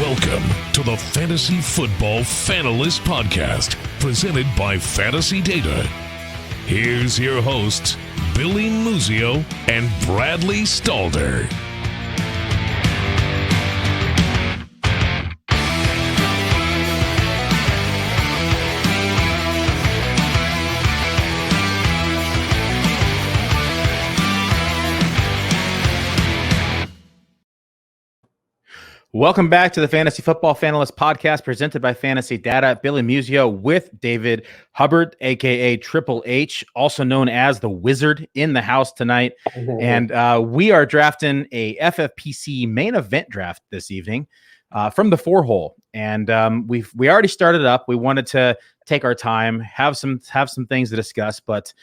Welcome to the Fantasy Football Fanalist Podcast, presented by Fantasy Data. Here's your hosts, Billy Muzio and Bradley Stalder. Welcome back to the Fantasy Football Fanalist Podcast presented by Fantasy Data. Billy Muzio with David Hubbard, a.k.a. Triple H, also known as the Wizard, in the house tonight. And we are drafting a FFPC Main Event Draft this evening from the 4-hole. And we already started up. We wanted to take our time, have some things to discuss. But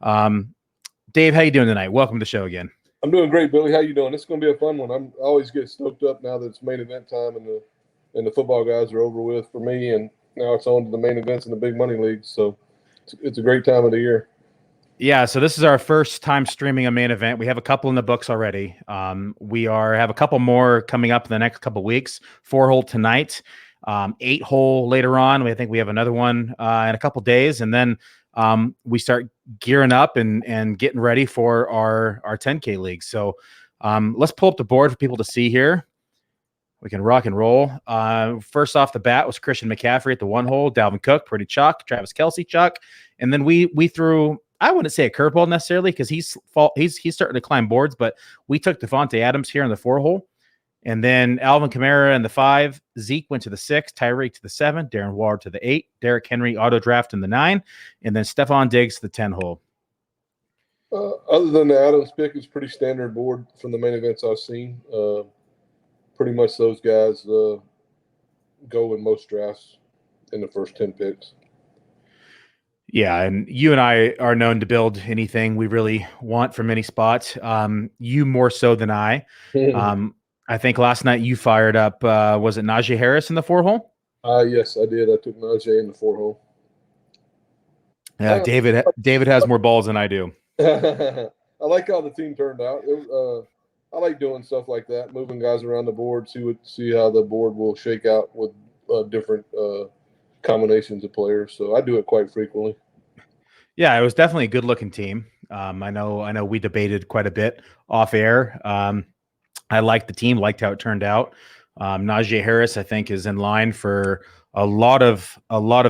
Dave, how you doing tonight? Welcome to the show again. I'm doing great, Billy. How you doing? It's going to be a fun one. I always get stoked up now that it's main event time and the football guys are over with for me, and now it's on to the main events in the big money leagues. So it's a great time of the year. Yeah, so this is our first time streaming a main event. We have a couple in the books already. We have a couple more coming up in the next couple weeks. 4-hole tonight, 8-hole later on. I think we have another one in a couple days, and then we start gearing up and getting ready for our 10K league. So let's pull up the board for people to see here. We can rock and roll. First off the bat was Christian McCaffrey at the 1-hole, Dalvin Cook, pretty chalk, Travis Kelce chalk. And then we threw, I wouldn't say a curveball necessarily because he's starting to climb boards, but we took Devontae Adams here in the 4-hole. And then Alvin Kamara in the 5, Zeke went to the 6, Tyreek to the 7, Darren Waller to the 8, Derrick Henry auto draft in the 9, and then Stephon Diggs to the 10-hole. Other than the Adams pick, it's pretty standard board from the main events I've seen. Pretty much those guys go in most drafts in the first 10 picks. Yeah, and you and I are known to build anything we really want from any spot. You more so than I. I think last night you fired up, was it Najee Harris in the 4-hole? Yes, I did. I took Najee in the 4-hole. Yeah, David has more balls than I do. I like how the team turned out. I like doing stuff like that, moving guys around the board, see how the board will shake out with different combinations of players. So I do it quite frequently. Yeah, it was definitely a good-looking team. I know we debated quite a bit off air. I liked the team, liked how it turned out. Najee Harris, I think, is in line for a lot of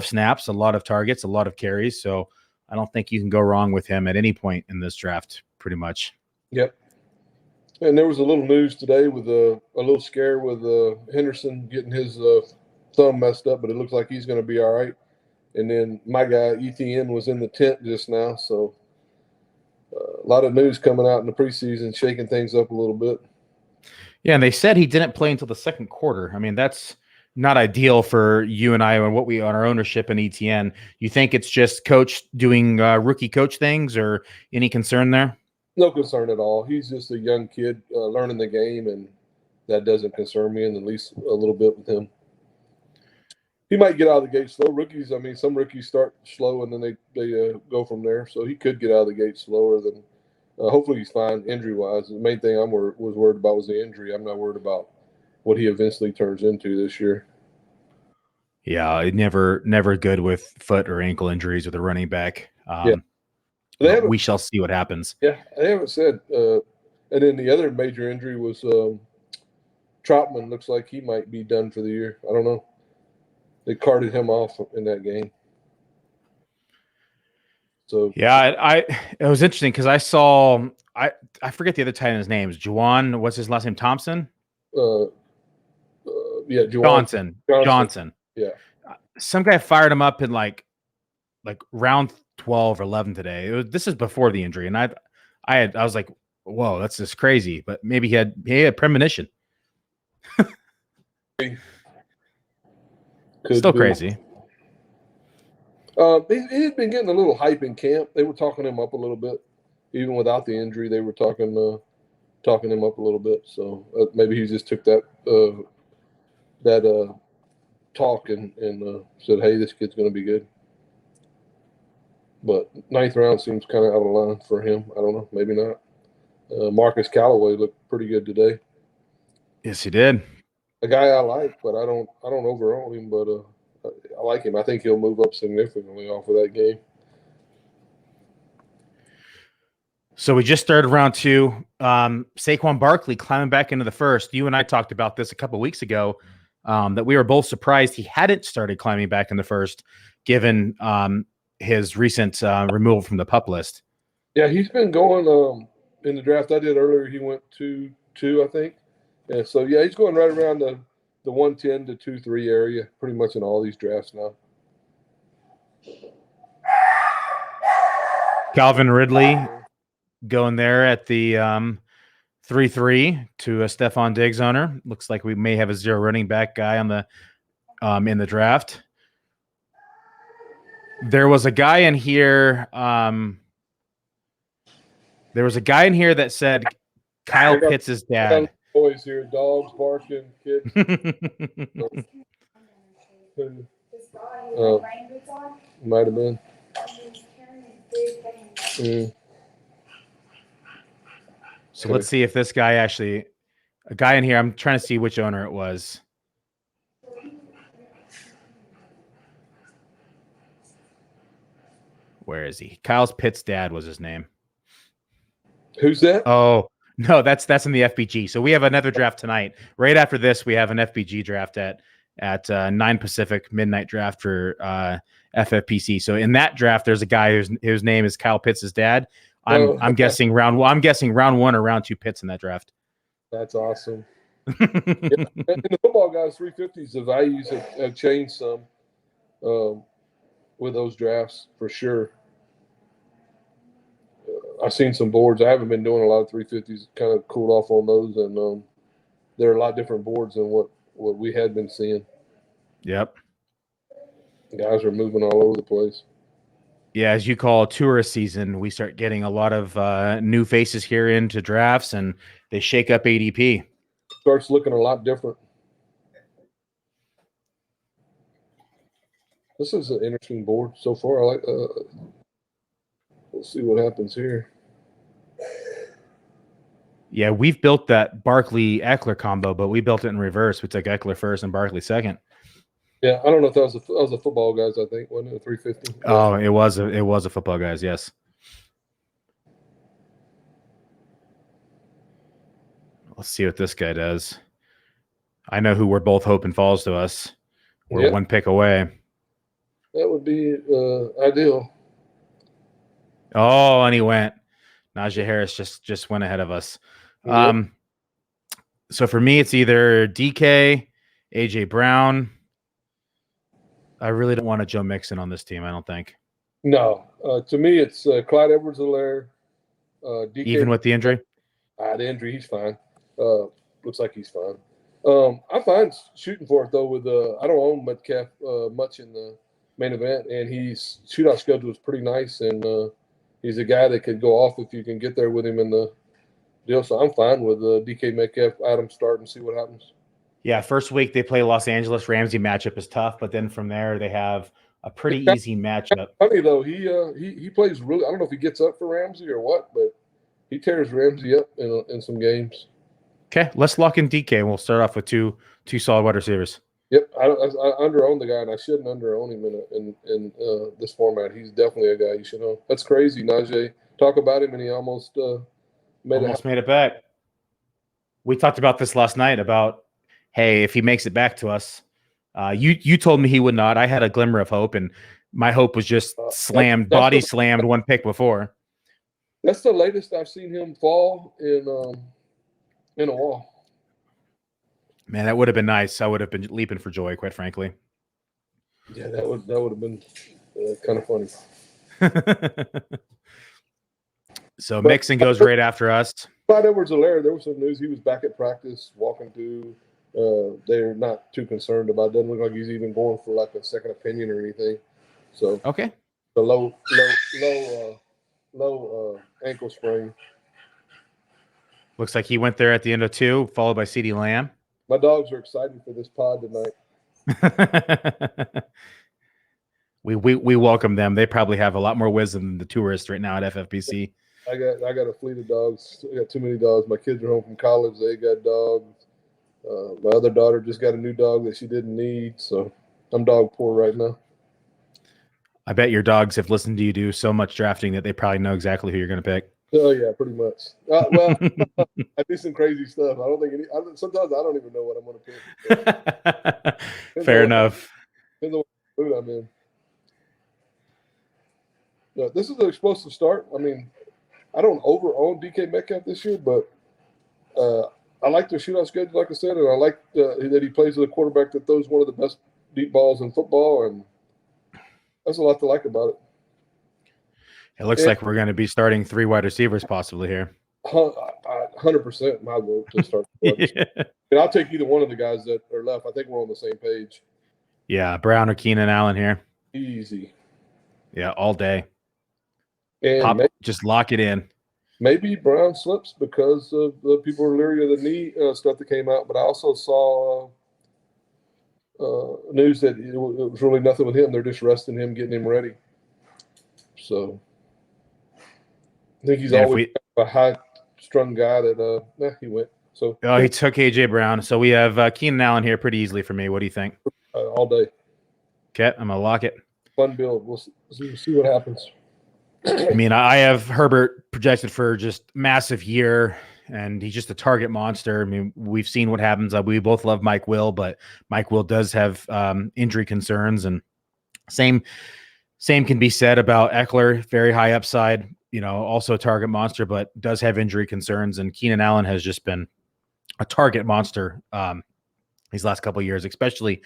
snaps, a lot of targets, a lot of carries. So I don't think you can go wrong with him at any point in this draft, pretty much. Yep. And there was a little news today with a little scare with Henderson getting his thumb messed up, but it looks like he's going to be all right. And then my guy, Etienne, was in the tent just now. So a lot of news coming out in the preseason, shaking things up a little bit. Yeah, and they said he didn't play until the second quarter. I mean, that's not ideal for you and I and what we on our ownership in ETN. You think it's just coach doing rookie coach things, or any concern there? No concern at all. He's just a young kid learning the game, and that doesn't concern me in the least a little bit with him. He might get out of the gate slow. Rookies, I mean, some rookies start slow and then they go from there. So he could get out of the gate slower than. Hopefully he's fine injury-wise. The main thing I was worried about was the injury. I'm not worried about what he eventually turns into this year. Yeah, never good with foot or ankle injuries with a running back. We shall see what happens. Yeah, they haven't said. And then the other major injury was Trotman. Looks like he might be done for the year. I don't know. They carted him off in that game. So yeah, it was interesting because I saw I forget the other tight end's names. Juwan, what's his last name? Thompson. Yeah, Johnson. Yeah, some guy fired him up in like round 12 or 11 today. This is before the injury, and I was like, whoa, that's just crazy. But maybe he had premonition. Still crazy. He had been getting a little hype in camp. They were talking him up a little bit, even without the injury. They were talking him up a little bit. So maybe he just took that talk and said, "Hey, this kid's going to be good." But 9th round seems kind of out of line for him. I don't know, maybe not. Marcus Callaway looked pretty good today. Yes, he did. a guy I like, but I don't over-own him, but I like him. I think he'll move up significantly off of that game. So we just started round 2. Saquon Barkley climbing back into the first. You and I talked about this a couple weeks ago, that we were both surprised he hadn't started climbing back in the first, given his recent removal from the PUP list. Yeah, he's been going in the draft I did earlier. He went 2-2, I think. Yeah, so yeah, he's going right around the 110 to 2-3 area, pretty much in all these drafts now. Calvin Ridley going there at the 3-3 to a Stephon Diggs owner. Looks like we may have a 0 running back guy on the in the draft. There was a guy in here. There was a guy in here that said Kyle Pitts' dad. Boys here, dogs barking, kids. Might have been. So let's see if this guy actually, a guy in here, I'm trying to see which owner it was. Where is he? Kyle Pitts' dad was his name. Who's that? Oh, no, that's in the FBG. So we have another draft tonight. Right after this, we have an FBG draft at 9 Pacific, midnight draft for FFPC. So in that draft, there's a guy whose name is Kyle Pitts' dad. I'm guessing round 1 or round 2 Pitts in that draft. That's awesome. In the football guys, 350s, the values have changed some with those drafts for sure. I've seen some boards. I haven't been doing a lot of 350s. Kind of cooled off on those, and they're a lot different boards than what we had been seeing. Yep. Guys are moving all over the place. Yeah, as you call tourist season, we start getting a lot of new faces here into drafts, and they shake up ADP. Starts looking a lot different. This is an interesting board so far. I like. We'll see what happens here. Yeah, we've built that Barkley-Eckler combo, but we built it in reverse. We took Eckler first and Barkley second. Yeah, I don't know if that was a football guys, I think, wasn't it? 350. Oh, it was a football guys, yes. Let's see what this guy does. I know who we're both hoping falls to us. We're one pick away. That would be ideal. Oh, and he went. Najee Harris just went ahead of us. Yep. So for me, it's either DK, AJ Brown. I really don't want a Joe Mixon on this team, I don't think. No. To me, it's Clyde Edwards-Helaire. DK. Even with the injury? The injury, he's fine. Looks like he's fine. I'm fine shooting for it, though, with I don't own Metcalf much in the main event, and his shootout schedule is pretty nice, and he's a guy that could go off if you can get there with him in the deal. So I'm fine with DK Metcalf, Adams start and see what happens. Yeah, first week they play Los Angeles. Ramsey matchup is tough, but then from there they have a pretty easy matchup. Funny though, he plays really. I don't know if he gets up for Ramsey or what, but he tears Ramsey up in some games. Okay, let's lock in DK, and we'll start off with two solid wide receivers. Yep, I under-own the guy, and I shouldn't under-own him in this format. He's definitely a guy you should own. That's crazy, Najee. Talk about him, and he almost made it back. We talked about this last night about, hey, if he makes it back to us. You told me he would not. I had a glimmer of hope, and my hope was just slammed, slammed one pick before. That's the latest I've seen him fall in a wall. Man, that would have been nice. I would have been leaping for joy, quite frankly. Yeah, that would have been kind of funny. So Mixon goes right after us. Clyde Edwards-Helaire, there was some news. He was back at practice, walking through. They're not too concerned about it. Doesn't look like he's even going for like a second opinion or anything. So okay, the low ankle sprain. Looks like he went there at the end of 2, followed by CeeDee Lamb. My dogs are excited for this pod tonight. We welcome them. They probably have a lot more wisdom than the tourists right now at FFPC. I got a fleet of dogs. I got too many dogs. My kids are home from college. They got dogs. My other daughter just got a new dog that she didn't need, so I'm dog poor right now. I bet your dogs have listened to you do so much drafting that they probably know exactly who you're going to pick. Oh yeah, pretty much. Well, I do some crazy stuff. I don't think sometimes I don't even know what I'm going to pick. Fair enough. Depends on what mood I'm in. This is an explosive start. I mean, I don't own DK Metcalf this year, but I like their shootout schedule, like I said, and I like that he plays with a quarterback that throws one of the best deep balls in football, and that's a lot to like about it. It looks like we're going to be starting 3 wide receivers possibly here. 100% my vote to start. Yeah. And I'll take either one of the guys that are left. I think we're on the same page. Yeah, Brown or Keenan Allen here. Easy. Yeah, all day. And just lock it in. Maybe Brown slips because of the people are leery of the knee stuff that came out. But I also saw news that it was really nothing with him. They're just resting him, getting him ready. So I think he's always a high-strung guy that he went. So he took A.J. Brown. So we have Keenan Allen here pretty easily for me. What do you think? All day. Okay, I'm going to lock it. Fun build. We'll see what happens. I mean, I have Herbert projected for just massive year, and he's just a target monster. I mean, we've seen what happens. We both love Mike Will, but Mike Will does have injury concerns, and same can be said about Eckler. Very high upside, also a target monster, but does have injury concerns. And Keenan Allen has just been a target monster these last couple of years, especially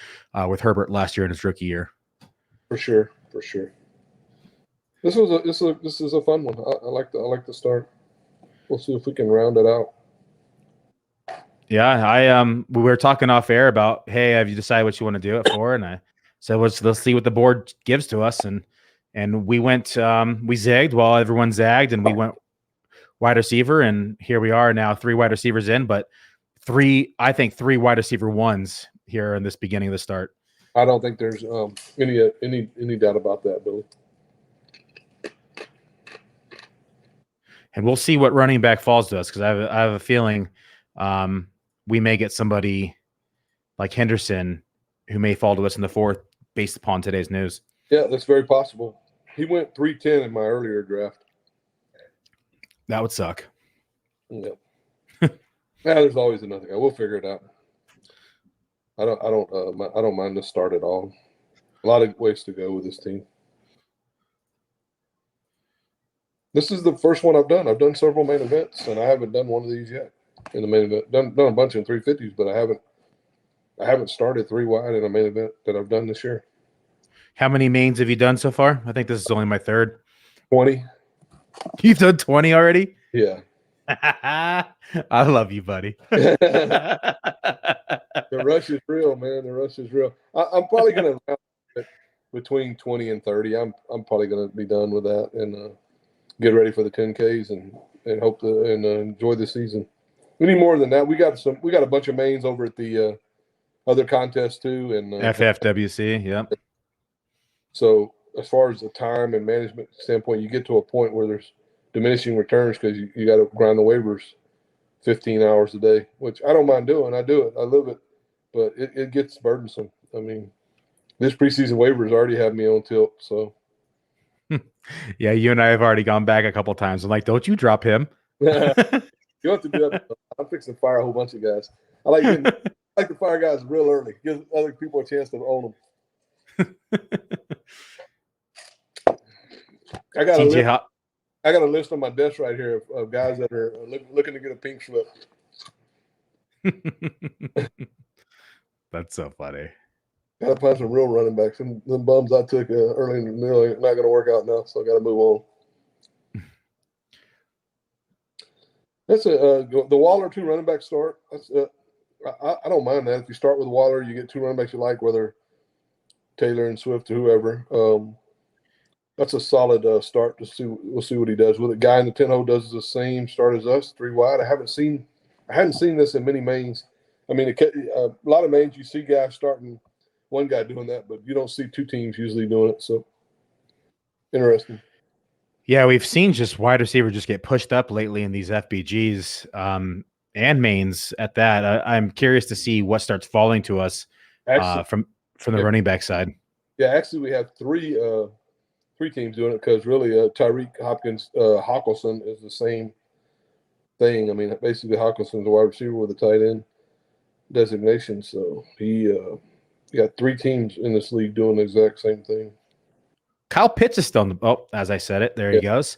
with Herbert last year in his rookie year. For sure. This is a fun one. I like the start. We'll see if we can round it out. Yeah, we were talking off air about, hey, have you decided what you want to do it for? And I said, let's see what the board gives to us. And we went, we zagged while everyone zagged, and we went wide receiver. And here we are now, 3 wide receivers in, but I think 3 wide receiver ones here in this beginning of the start. I don't think there's any doubt about that, Billy. And we'll see what running back falls to us, because I have a feeling we may get somebody like Henderson who may fall to us in the 4th based upon today's news. Yeah, that's very possible. He went 310 in my earlier draft. That would suck. Yeah. There's always another guy. We'll figure it out. I don't mind the start at all. A lot of ways to go with this team. This is the first one I've done. I've done several main events, and I haven't done one of these yet in the main event. Done a bunch in 350s, but I haven't started 3 wide in a main event that I've done this year. How many mains have you done so far? I think this is only my 3rd. 20. You've done 20 already? Yeah. I love you, buddy. The rush is real, man. The rush is real. I'm probably going to round it between 20 and 30. I'm probably going to be done with that and get ready for the 10Ks and hope to enjoy the season. We need more than that. We got a bunch of mains over at the other contests too, and FFWC. Yep. So as far as the time and management standpoint, you get to a point where there's diminishing returns because you got to grind the waivers 15 hours a day, which I don't mind doing. I do it. I live it, but it gets burdensome. I mean, this preseason waivers already have me on tilt. So. Yeah, you and I have already gone back a couple of times. I'm like, don't you drop him? You have to do that. I'm fixing to fire a whole bunch of guys. I like to fire guys real early. Give other people a chance to own them. I got a list on my desk right here of guys that are looking to get a pink slip. That's so funny. Got to find some real running backs. Them bums I took early in the middle are not going to work out now, so I got to move on. That's the Waller 2 running back start. That's I don't mind that. If you start with Waller, you get 2 running backs you like, whether Taylor and Swift or whoever. That's a solid start. We'll see what he does with it. Guy in the 10-hole does the same start as us, 3 wide. I hadn't seen this in many mains. I mean, a lot of mains you see guys starting. One guy doing that, but you don't see 2 teams usually doing it. So interesting. Yeah, we've seen just wide receiver just get pushed up lately in these FBGs. and mains at that. I'm curious to see what starts falling to us from the running back side. Yeah, actually, we have three teams doing it because really Tyreek Hawkinson is the same thing. I mean, basically Hawkinson's a wide receiver with a tight end designation, so he got three teams in this league doing the exact same thing. Kyle Pitts is still in the as I said it, there he goes.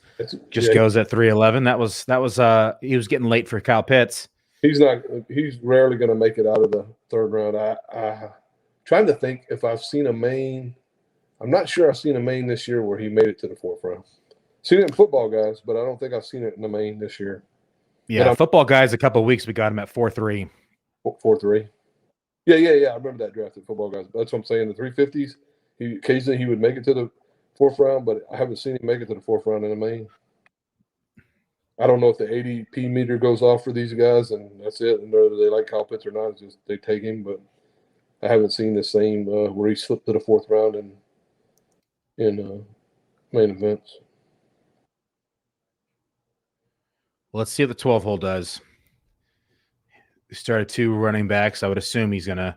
Goes at 311. That was he was getting late for Kyle Pitts. He's rarely going to make it out of the third round. I trying to think if I've seen a main. I'm not sure I've seen a main this year where he made it to the fourth round. Seen it in football guys, but I don't think I've seen it in the main this year. Yeah, football guys, a couple of weeks we got him at 4-3. 4-3. Yeah. I remember that draft in football guys. That's what I'm saying. The 350s, occasionally he would make it to the fourth round, but I haven't seen him make it to the fourth round in the main. I don't know if the ADP meter goes off for these guys, and that's it. And whether they like Kyle Pitts or not, it's just they take him. But I haven't seen the same where he slipped to the fourth round in main events. Let's see what the 12 hole does. We started 2 running backs. I would assume he's going to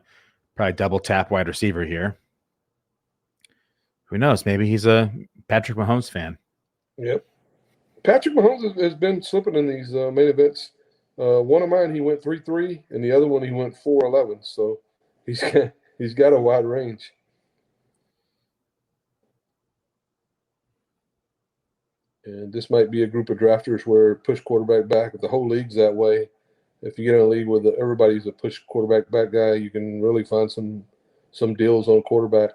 probably double tap wide receiver here. Who knows? Maybe he's a Patrick Mahomes fan. Yep. Patrick Mahomes has been slipping in these main events. One of mine, he went 3-3, and the other one, he went 4-11. So he's got a wide range. And this might be a group of drafters where push quarterback back. If the whole league's that way, if you get in a league where everybody's a push quarterback back guy, you can really find some deals on quarterback.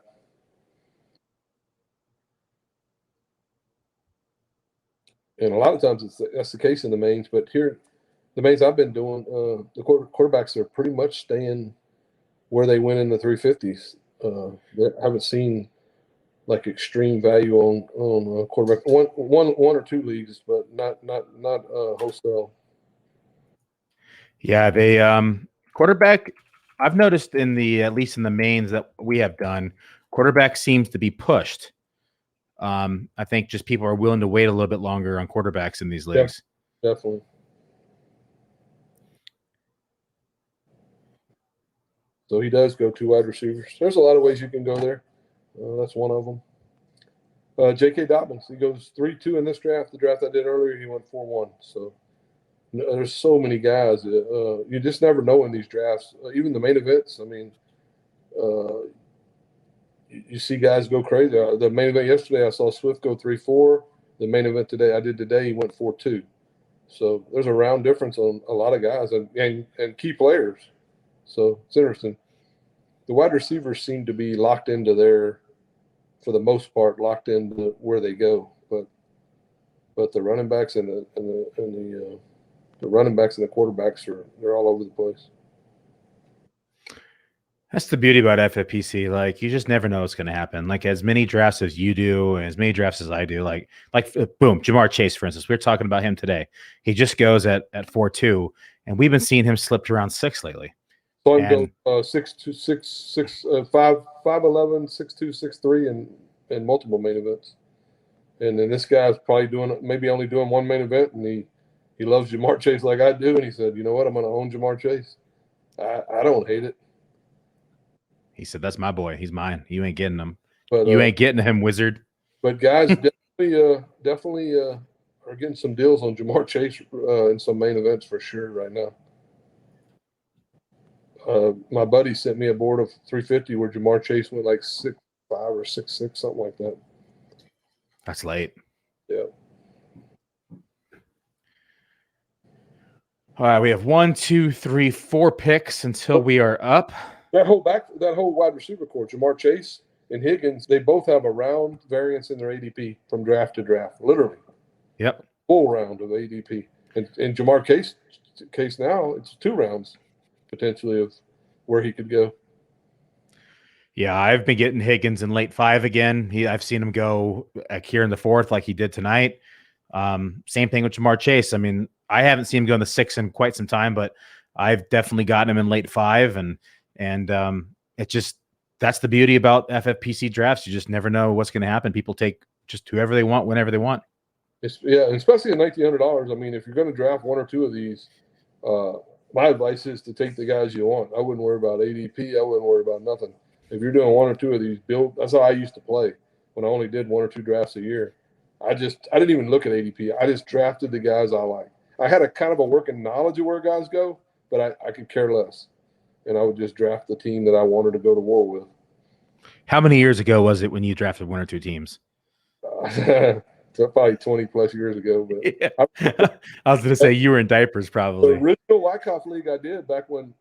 And a lot of times that's the case in the mains. But here, the mains I've been doing, the quarterbacks are pretty much staying where they went in the 350s. I haven't seen like extreme value on quarterback. One or two leagues, but not wholesale. Yeah, they quarterback. I've noticed at least in the mains that we have done, quarterback seems to be pushed. I think just people are willing to wait a little bit longer on quarterbacks in these leagues. Yeah, definitely. So he does go 2 wide receivers. There's a lot of ways you can go there. That's one of them. J.K. Dobbins, he goes 3-2 in this draft. The draft I did earlier, he went 4-1. So there's so many guys. You just never know in these drafts. Even the main events, I mean, you see guys go crazy. The main event yesterday, I saw Swift go 3-4. The main event today, he went 4-2. So there's a round difference on a lot of guys and key players. So it's interesting. The wide receivers seem to be locked into for the most part, locked into where they go. But the running backs and the running backs and the quarterbacks they're all over the place. That's the beauty about FFPC. Like, you just never know what's going to happen. Like, as many drafts as you do, and as many drafts as I do, like boom, Jamar Chase, for instance, we were talking about him today. He just goes at 4-2, and we've been seeing him slipped around 6 lately. So I'm going 6'2", 5'11", 6'2", 6'3", and multiple main events. And then this guy's probably maybe only doing one main event, and he loves Jamar Chase like I do, and he said, you know what, I'm going to own Jamar Chase. I don't hate it. He said, that's my boy. He's mine. You ain't getting him. But, you ain't getting him, wizard. But guys definitely are getting some deals on Jamar Chase in some main events for sure right now. My buddy sent me a board of 350 where Jamar Chase went like 6'5" or 6'6", something like that. That's late. Yeah. All right, we have 1, 2, 3, 4 picks until we are up. That whole wide receiver core, Jamar Chase and Higgins, they both have a round variance in their ADP from draft to draft, literally. Yep. Full round of ADP. And Jamar case now, it's 2 rounds potentially of where he could go. Yeah, I've been getting Higgins in late 5 again. I've seen him go here in the 4th like he did tonight. Same thing with Jamar Chase. I mean, I haven't seen him go in the 6 in quite some time, but I've definitely gotten him in late 5, and it just, that's the beauty about FFPC drafts. You just never know what's going to happen. People take just whoever they want, whenever they want. Yeah, especially at $1,900. I mean, if you're going to draft 1 or 2 of these, my advice is to take the guys you want. I wouldn't worry about ADP. I wouldn't worry about nothing. If you're doing one or two of these build, that's how I used to play when I only did one or two drafts a year. I didn't even look at ADP. I just drafted the guys I like. I had a kind of a working knowledge of where guys go, but I could care less. And I would just draft the team that I wanted to go to war with. How many years ago was it when you drafted one or two teams? Probably 20 plus years ago. But yeah. I was going to say you were in diapers probably. The original Wyckoff League I did back when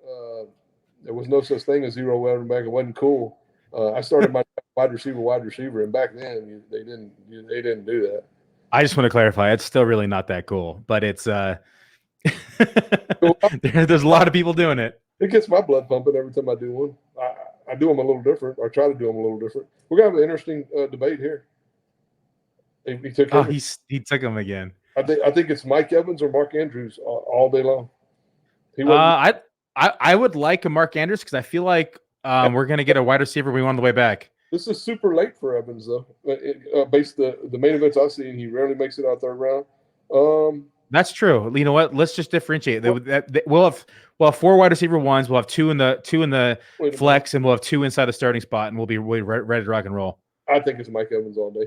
there was no such thing as zero running back. It wasn't cool. I started my wide receiver, and back then they didn't do that. I just want to clarify, it's still really not that cool, but it's there's a lot of people doing it. It gets my blood pumping every time I do one. I do them a little different, or try to do them a little different. We're gonna have an interesting debate here. He took him. He took him again. I think it's Mike Evans or Mark Andrews all day long. I would like a Mark Andrews because I feel like we're gonna get a wide receiver we want on the way back. This is super late for Evans though. Based the main events I've seen, he rarely makes it out third round. That's true. You know what? Let's just differentiate. We'll have 4 wide receiver ones. We'll have two in the flex, and we'll have 2 inside the starting spot, and we'll be ready to rock and roll. I think it's Mike Evans all day.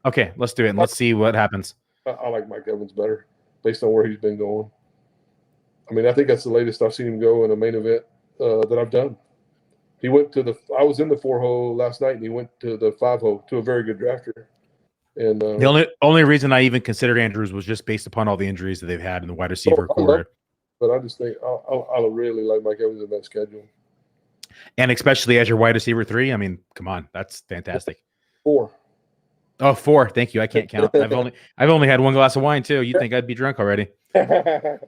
Okay, let's do it, and let's see what happens. I like Mike Evans better based on where he's been going. I mean, I think that's the latest I've seen him go in a main event that I've done. He went to I was in the 4-hole last night, and he went to the 5-hole to a very good drafter. And the only reason I even considered Andrews was just based upon all the injuries that they've had in the wide receiver core. But I just think I really like Mike Evans in that schedule. And especially as your wide receiver 3, I mean, come on, that's fantastic. 4. Oh, 4. Thank you. I can't count. I've only had 1 glass of wine too. You'd think I'd be drunk already. I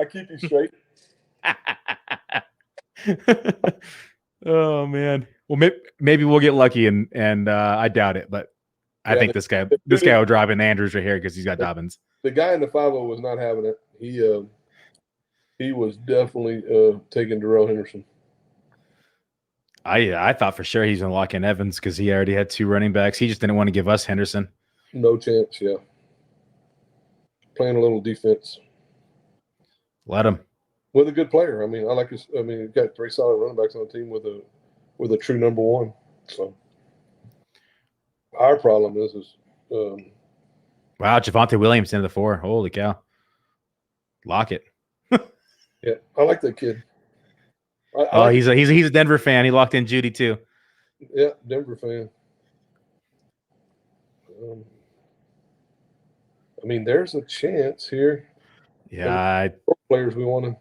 keep you straight. Oh man. Well, maybe we'll get lucky, and I doubt it, but I think this guy will drop in Andrews right here because he's got Dobbins. The guy in the 5-0 was not having it. He was definitely taking Darrell Henderson. I thought for sure he's going to lock in Evans because he already had 2 running backs. He just didn't want to give us Henderson. No chance, yeah. Playing a little defense. Let him. With a good player. I mean, I like his. I mean, he's got 3 solid running backs on the team with a true number 1. So our problem is wow, Javonte Williams into the 4. Holy cow! Lock it. Yeah, I like that kid. He's a Denver fan. He locked in Judy too. Yeah, Denver fan. I mean, there's a chance here. Yeah, players we want to.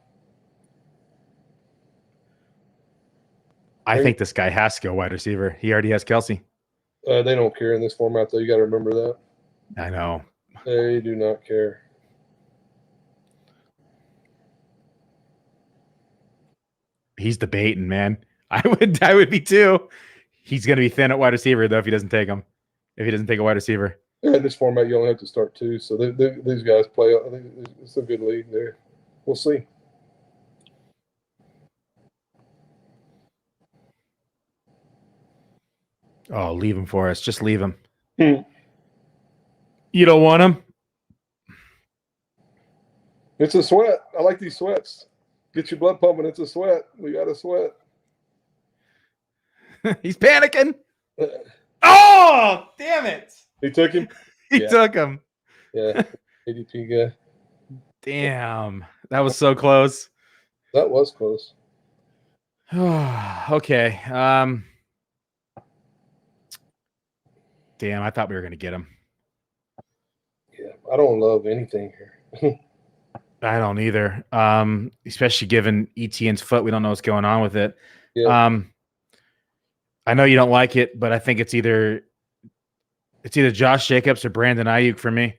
I think this guy has to go wide receiver. He already has Kelsey. They don't care in this format, though. You got to remember that. I know. They do not care. He's debating, man. I would be too. He's going to be thin at wide receiver, though, if he doesn't take him. If he doesn't take a wide receiver. Yeah, in this format, you only have to start 2. So these guys play. I think it's a good lead there. We'll see. Oh, leave him for us. Just leave him. You don't want him? It's a sweat. I like these sweats. Get your blood pumping. It's a sweat. We got a sweat. He's panicking. Oh, damn it. He took him? He took him. Yeah. ADP guy. Damn. That was so close. That was close. Okay. Damn, I thought we were going to get him. Yeah, I don't love anything here. I don't either. Especially given Etienne's foot. We don't know what's going on with it. Yeah. I know you don't like it, but I think it's either Josh Jacobs or Brandon Ayuk for me.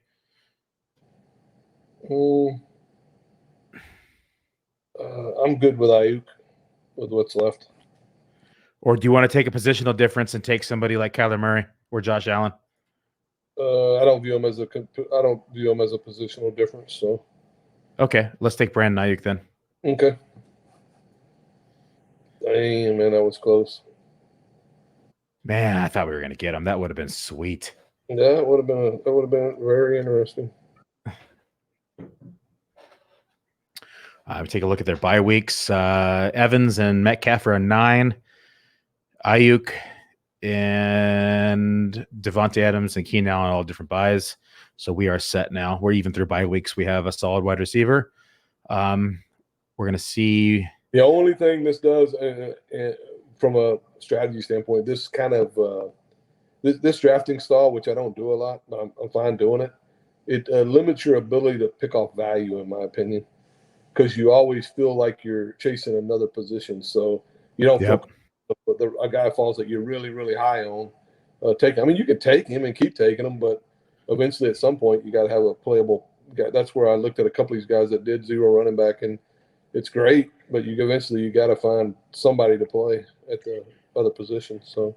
I'm good with Ayuk with what's left. Or do you want to take a positional difference and take somebody like Kyler Murray or Josh Allen? I don't view him as a positional difference. So, okay, let's take Brandon Ayuk then. Okay. Dang, man, that was close. Man, I thought we were going to get him. That would have been sweet. Yeah, that would have been very interesting. We take a look at their bye weeks. Evans and Metcalf are on 9. Ayuk and Devontae Adams and Keenan Allen all different buys. So we are set now. We're even through bye weeks. We have a solid wide receiver. We're going to see. The only thing this does from a strategy standpoint, this kind of this drafting style, which I don't do a lot, but I'm fine doing it. It limits your ability to pick off value, in my opinion, because you always feel like you're chasing another position. So you don't feel a guy falls that you're really, really high on. You can take him and keep taking him, but eventually at some point you got to have a playable guy. That's where I looked at a couple of these guys that did zero running back, and it's great, but you got to find somebody to play at the other position. So.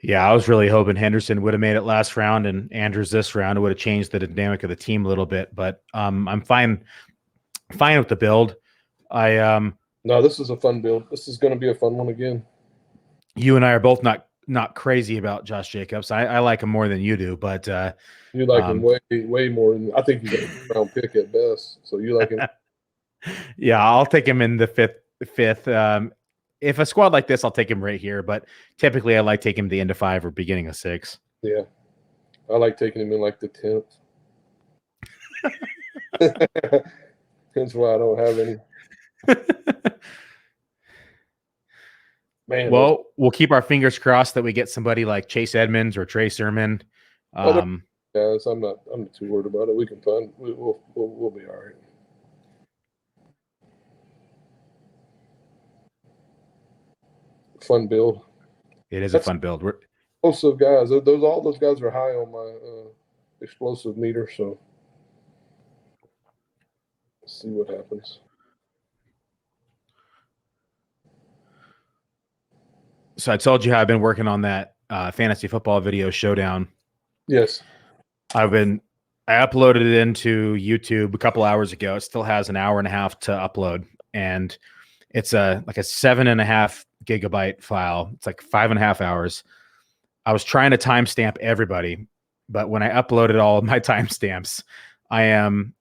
Yeah, I was really hoping Henderson would have made it last round and Andrews this round. It would have changed the dynamic of the team a little bit, but I'm fine with the build. No, this is a fun build. This is going to be a fun one again. You and I are both not crazy about Josh Jacobs. I like him more than you do, but you like him way more than I think he's a round pick at best. So you like him? Yeah, I'll take him in the fifth. If a squad like this, I'll take him right here. But typically, I like taking him the end of 5 or beginning of 6. Yeah, I like taking him in like the 10th. That's why I don't have any. Man, well, we'll keep our fingers crossed that we get somebody like Chase Edmonds or Trey Sermon. Yes, I'm not too worried about it. We can find. We'll be all right. Fun build. It is a fun build. We're explosive guys. All those guys are high on my explosive meter. So let's see what happens. So I told you how I've been working on that fantasy football video showdown. Yes. I uploaded it into YouTube a couple hours ago. It still has an hour and a half to upload, and it's like a 7.5 gigabyte file. It's like 5.5 hours. I was trying to timestamp everybody, but when I uploaded all of my timestamps, I am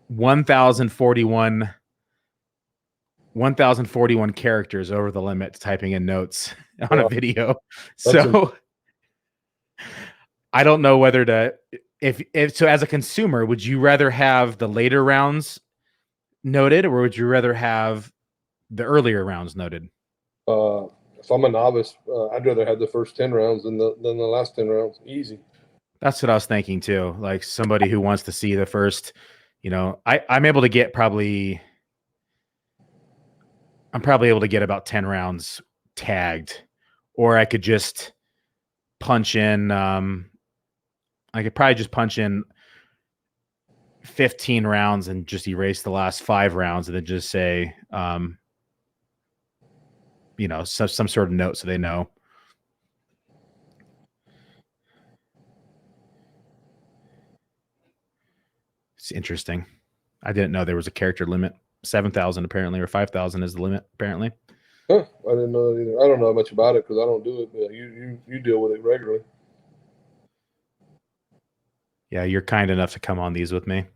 1,041 characters over the limit typing in notes on a video. So I don't know whether to if so as a consumer, would you rather have the later rounds noted, or would you rather have the earlier rounds noted? If I'm a novice, I'd rather have the first 10 rounds than the last 10 rounds. Easy. That's what I was thinking too. Like somebody who wants to see the first, I'm able to get I'm probably able to get about 10 rounds tagged, or I could just punch in. I could probably just punch in 15 rounds and just erase the last 5 rounds, and then just say, some sort of note so they know. It's interesting. I didn't know there was a character limit. 7,000 apparently, or 5,000 is the limit apparently. Huh, I didn't know that either. I don't know much about it because I don't do it. But you deal with it regularly. Yeah, you're kind enough to come on these with me.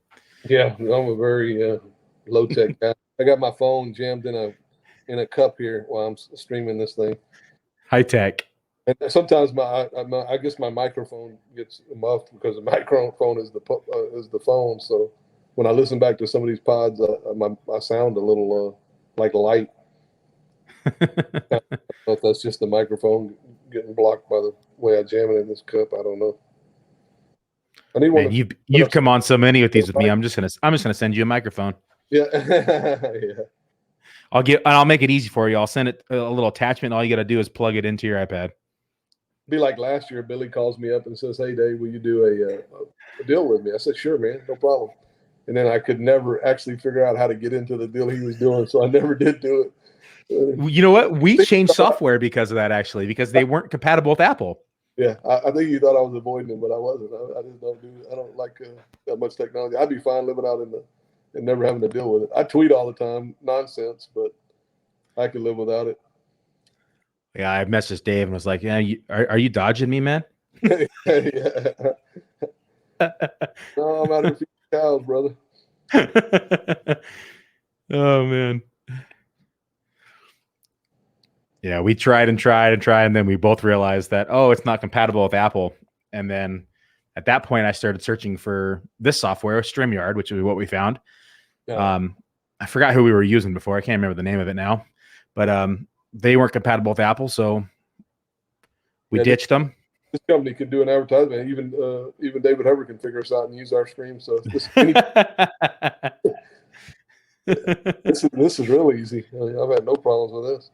Yeah, I'm a very low tech guy. I got my phone jammed in a cup here while I'm streaming this thing. High tech. And sometimes I guess my microphone gets muffed because the microphone is the phone. So when I listen back to some of these pods, I sound a little like light. I don't know if that's just the microphone getting blocked by the way I jam it in this cup. I don't know. I need one. You've come on so many with these with me. I'm just gonna send you a microphone. Yeah, yeah. I'll make it easy for you. I'll send it a little attachment. All you got to do is plug it into your iPad. Be like last year, Billy calls me up and says, "Hey, Dave, will you do a deal with me?" I said, "Sure, man, no problem." And then I could never actually figure out how to get into the deal he was doing, so I never did do it. You know what? We changed software because of that, actually, because they weren't compatible with Apple. Yeah, I think you thought I was avoiding it, but I wasn't. I just don't like that much technology. I'd be fine living out and never having to deal with it. I tweet all the time, nonsense, but I could live without it. Yeah, I messaged Dave and was like, "Yeah, are you dodging me, man?" Yeah. No, I'm out here feeding cows, brother. Oh man. Yeah, we tried, and then we both realized that it's not compatible with Apple. And then at that point, I started searching for this software, StreamYard, which is what we found. Yeah. I forgot who we were using before. I can't remember the name of it now, but they weren't compatible with Apple, so we ditched them. This company could do an advertisement. Even David Hubbard can figure us out and use our stream. So this is really easy. I've had no problems with this.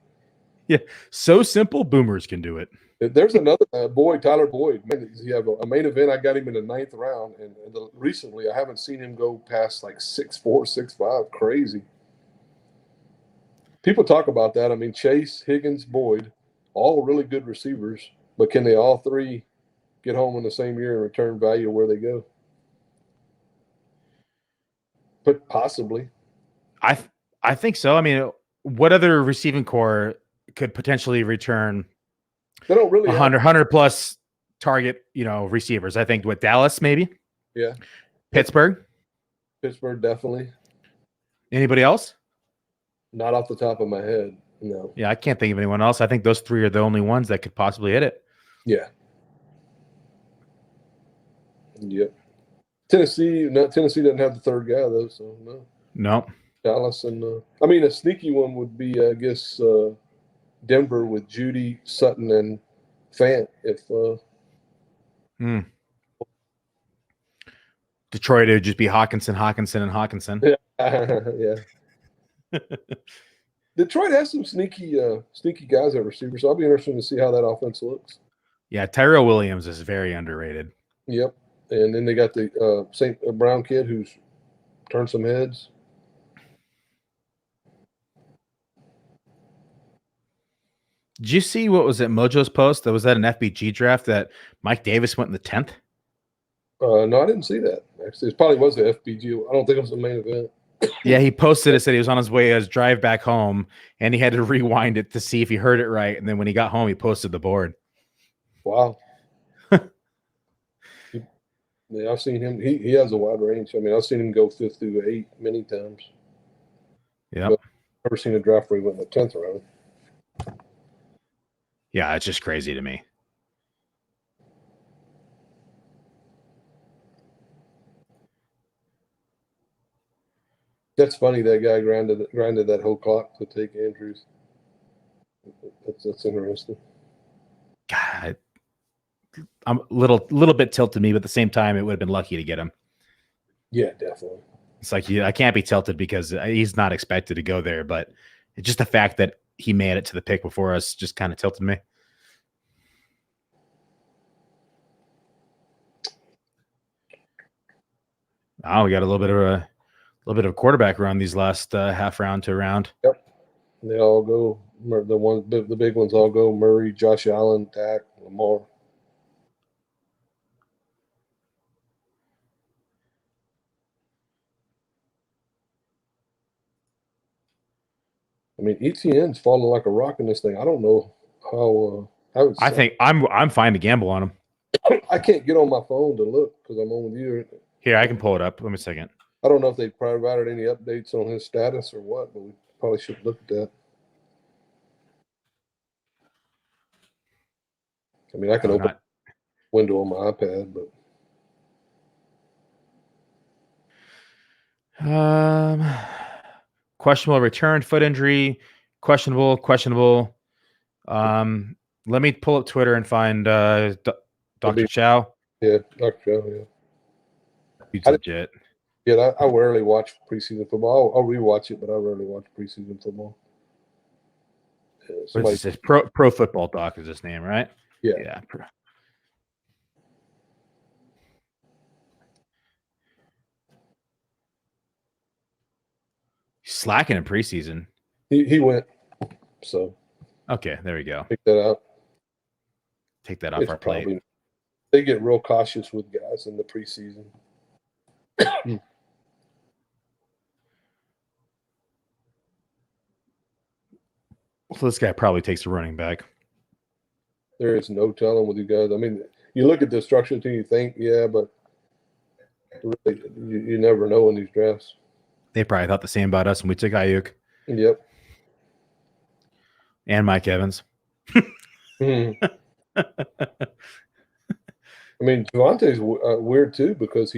Yeah, so simple. Boomers can do it. There's another Tyler Boyd. Man, he have a main event. I got him in the 9th round, and recently I haven't seen him go past like 6'4", 6'5". Crazy. People talk about that. I mean, Chase, Higgins, Boyd, all really good receivers, but can they all three get home in the same year and return value where they go? But possibly. I think so. I mean, what other receiving core could potentially return? They don't really 100 plus target, receivers. I think with Dallas, maybe. Yeah. Pittsburgh definitely. Anybody else? Not off the top of my head. No. Yeah, I can't think of anyone else. I think those three are the only ones that could possibly hit it. Yeah. Yep. Tennessee doesn't have the third guy though, so no. No. Dallas and a sneaky one would be I guess Denver with Judy, Sutton, and Fant. If Detroit, it would just be Hawkinson, and Hawkinson. Yeah. Detroit has some sneaky guys at receiver, so I'll be interested to see how that offense looks. Yeah, Tyrell Williams is very underrated. Yep, and then they got the St. Brown kid who's turned some heads. Did you see what was it, Mojo's post? That was that an FBG draft that Mike Davis went in the 10th? No, I didn't see that. Actually, it probably was the FBG. I don't think it was the main event. Yeah, he posted it, said he was on his way his drive back home, and he had to rewind it to see if he heard it right. And then when he got home, he posted the board. Wow. Yeah, I've seen him. He has a wide range. I mean, I've seen him go 5th through 8 many times. Yeah. I've never seen a draft where he went in the 10th round. Yeah, it's just crazy to me. That's funny. That guy grinded that whole clock to take Andrews. That's interesting. God, I'm a little bit tilted me, but at the same time, it would have been lucky to get him. Yeah, definitely. It's like I can't be tilted because he's not expected to go there, but it's just the fact that he made it to the pick before us just kind of tilted me. Oh, we got a little bit of quarterback run these last half round to round. Yep, they all go. The big ones all go. Murray, Josh Allen, Dak, Lamar. I mean, Etienne's falling like a rock in this thing. I don't know how. I think I'm fine to gamble on him. I can't get on my phone to look because I'm on with you. Here, I can pull it up. Let me a second. I don't know if they provided any updates on his status or what, but we probably should look at that. I mean, I can open a window on my iPad, but questionable return, foot injury, questionable. Let me pull up Twitter and find Dr. Chow. Yeah, Dr. Chow, yeah. He's legit. Yeah, I rarely watch preseason football. I'll rewatch it, but I rarely watch preseason football. What is this? Pro Football Doc is his name, right? Yeah. Yeah. He's slacking in preseason. He went. So. Okay, there we go. Pick that out. Take that off our plate. They get real cautious with guys in the preseason. So this guy probably takes a running back. There is no telling with you guys. I mean, you look at the structure team, you think, yeah, but really, you never know in these drafts. They probably thought the same about us when we took Ayuk. Yep. And Mike Evans. I mean, Javante's weird too because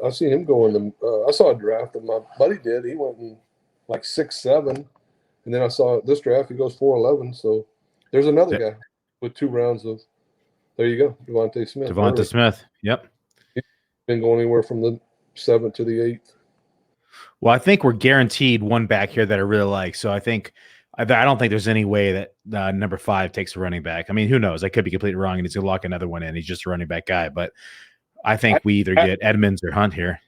I've seen him go in the. I saw a draft that my buddy did. He went in like 6'7", and then I saw this draft. He goes 4'11". So there's another guy with 2 rounds of. There you go, Devontae Smith. Devonta Smith. Yep. He's been going anywhere from the 7th to the 8th. Well, I think we're guaranteed one back here that I really like. So I don't think there's any way that number 5 takes a running back. I mean, who knows? I could be completely wrong, and he's going to lock another one in. He's just a running back guy. But I think we either get Edmonds or Hunt here.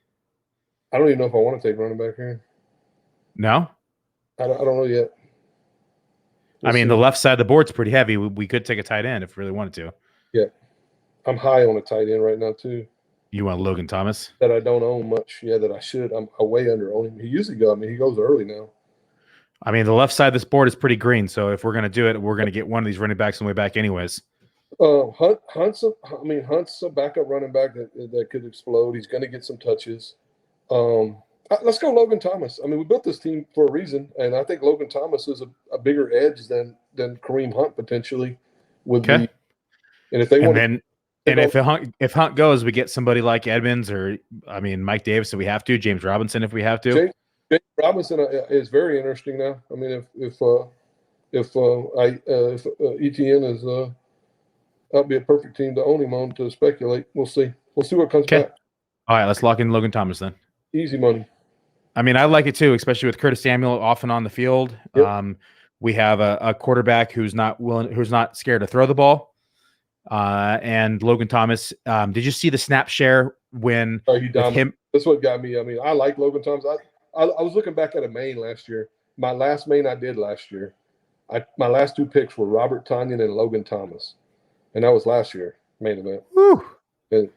I don't even know if I want to take running back here. No? I don't know yet. I mean, the left side of the board's pretty heavy. We could take a tight end if we really wanted to. Yeah. I'm high on a tight end right now, too. You want Logan Thomas? That I don't own much. Yeah, that I should. I'm way under on him. He usually he goes early now. I mean, the left side of this board is pretty green. So if we're going to do it, we're going to get one of these running backs on the way back anyways. Hunt's a backup running back that could explode. He's going to get some touches. Let's go Logan Thomas. I mean, we built this team for a reason, and I think Logan Thomas is a bigger edge than Kareem Hunt potentially would be. And if they want, if Hunt goes, we get somebody like Edmonds or Mike Davis if we have to, James Robinson if we have to. James Robinson is very interesting now. I mean, if Etienne is that'd be a perfect team to own him on to speculate. We'll see. We'll see what comes back. All right, let's lock in Logan Thomas then. Easy money. I mean, I like it too, especially with Curtis Samuel off and on the field. Yep. We have a quarterback who's not scared to throw the ball. And Logan Thomas, did you see the snap share when him? That's what got me. I mean, I like Logan Thomas. I was looking back at a main last year. My last main I did last year. My last 2 picks were Robert Tonyan and Logan Thomas, and that was last year main event. Woo. And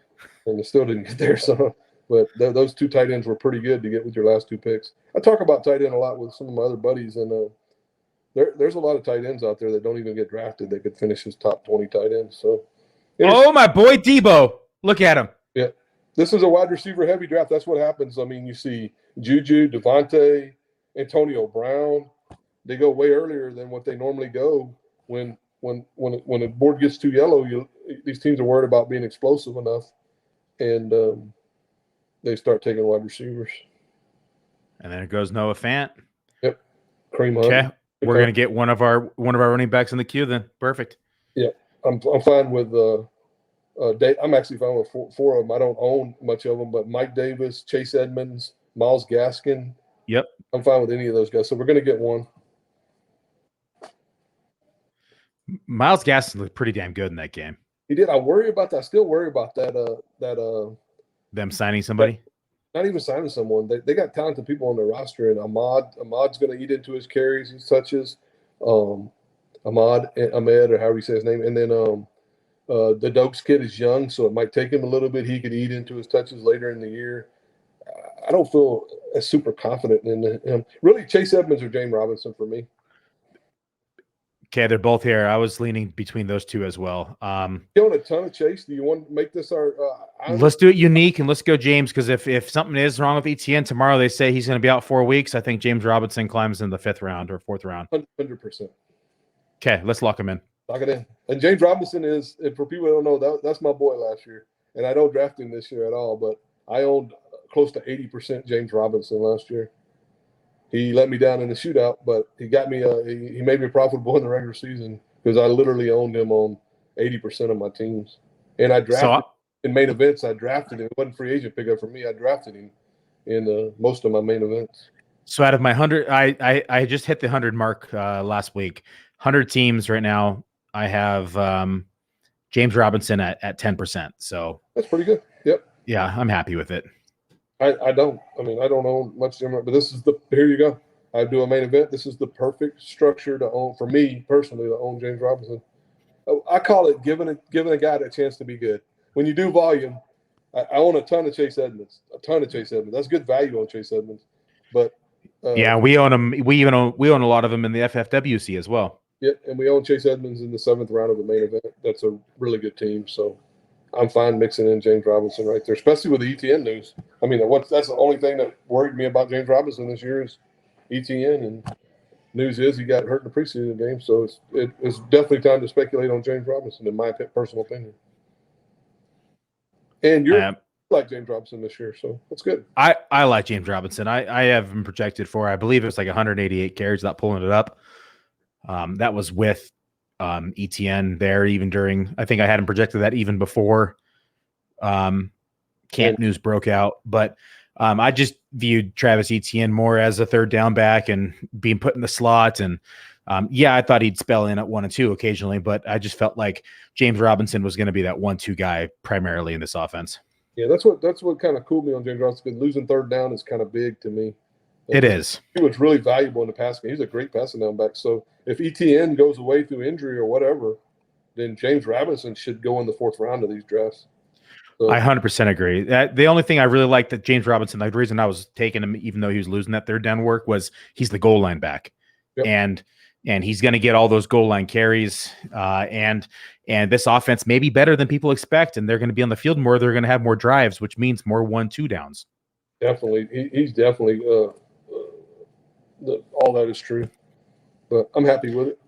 it still didn't get there. So, but those 2 tight ends were pretty good to get with your last 2 picks. I talk about tight end a lot with some of my other buddies, and there's a lot of tight ends out there that don't even get drafted that could finish as top 20 tight ends. So, my boy Debo, look at him. Yeah, this is a wide receiver heavy draft. That's what happens. I mean, you see Juju, Devontae, Antonio Brown. They go way earlier than what they normally go. When a board gets too yellow, these teams are worried about being explosive enough, and they start taking wide receivers. And then it goes Noah Fant. Yep, Kareem Hunt. Okay, we're gonna get one of our running backs in the queue then. Perfect. Yeah, I'm fine with. I'm actually fine with 4 of them. I don't own much of them, but Mike Davis, Chase Edmonds, Myles Gaskin. Yep, I'm fine with any of those guys. So we're gonna get one. Myles Gaskin looked pretty damn good in that game. He did. I worry about that. I still worry about that. Them signing somebody. Not even signing someone. They got talented people on their roster, and Ahmad's going to eat into his carries, his touches. Ahmed, or however you say his name, and then the Dokes kid is young, so it might take him a little bit. He could eat into his touches later in the year. I don't feel as super confident in him. Really, Chase Edmonds or James Robinson for me. Okay, they're both here. I was leaning between those 2 as well. You own a ton of Chase. Do you want to make this our? Let's do it unique and let's go James, because if something is wrong with Etienne tomorrow, they say he's going to be out 4 weeks. I think James Robinson climbs in the 5th round or 4th round. 100%. Okay, let's lock him in. Lock it in. And James Robinson is, for people who don't know, that's my boy last year, and I don't draft him this year at all. But I owned close to 80% James Robinson last year. He let me down in the shootout, but he got me. He made me profitable in the regular season because I literally owned him on 80% of my teams. And I drafted in main events. I drafted him. It wasn't free agent pickup for me. I drafted him in most of my main events. So out of my 100, I just hit the 100 mark last week. 100 teams right now. I have James Robinson at 10%. So that's pretty good. Yep. Yeah, I'm happy with it. I don't own much different, but here you go. I do a main event. This is the perfect structure to own for me personally to own James Robinson. I call it giving a guy a chance to be good. When you do volume, I own a ton of Chase Edmonds. That's good value on Chase Edmonds. But we own him. We own a lot of them in the FFWC as well. Yeah, and we own Chase Edmonds in the 7th round of the main event. That's a really good team. So I'm fine mixing in James Robinson right there, especially with the ETN news. I mean, that's the only thing that worried me about James Robinson this year is ETN, and news is he got hurt in the preseason game. So it's definitely time to speculate on James Robinson, in my personal opinion. And you're like James Robinson this year, so that's good. I like James Robinson. I have him projected for, I believe it was like 188 carries, not pulling it up. That was with ETN there, even during, I think I had him projected that even before camp news broke out. But I just viewed Travis Etienne more as a third down back and being put in the slot. And I thought he'd spell in at 1 and 2 occasionally, but I just felt like James Robinson was going to be that 1-2 guy primarily in this offense. Yeah, that's what kind of cooled me on James Robinson, because losing third down is kind of big to me. It is. He was really valuable in the pass game. He's a great passing down back. So if ETN goes away through injury or whatever, then James Robinson should go in the 4th round of these drafts. So, I 100% agree. The only thing I really liked that James Robinson, the reason I was taking him, even though he was losing that third down work, was he's the goal line back. Yep. And he's going to get all those goal line carries. And this offense may be better than people expect, and they're going to be on the field more. They're going to have more drives, which means more 1-2 downs. Definitely. He's definitely all that is true. But I'm happy with it.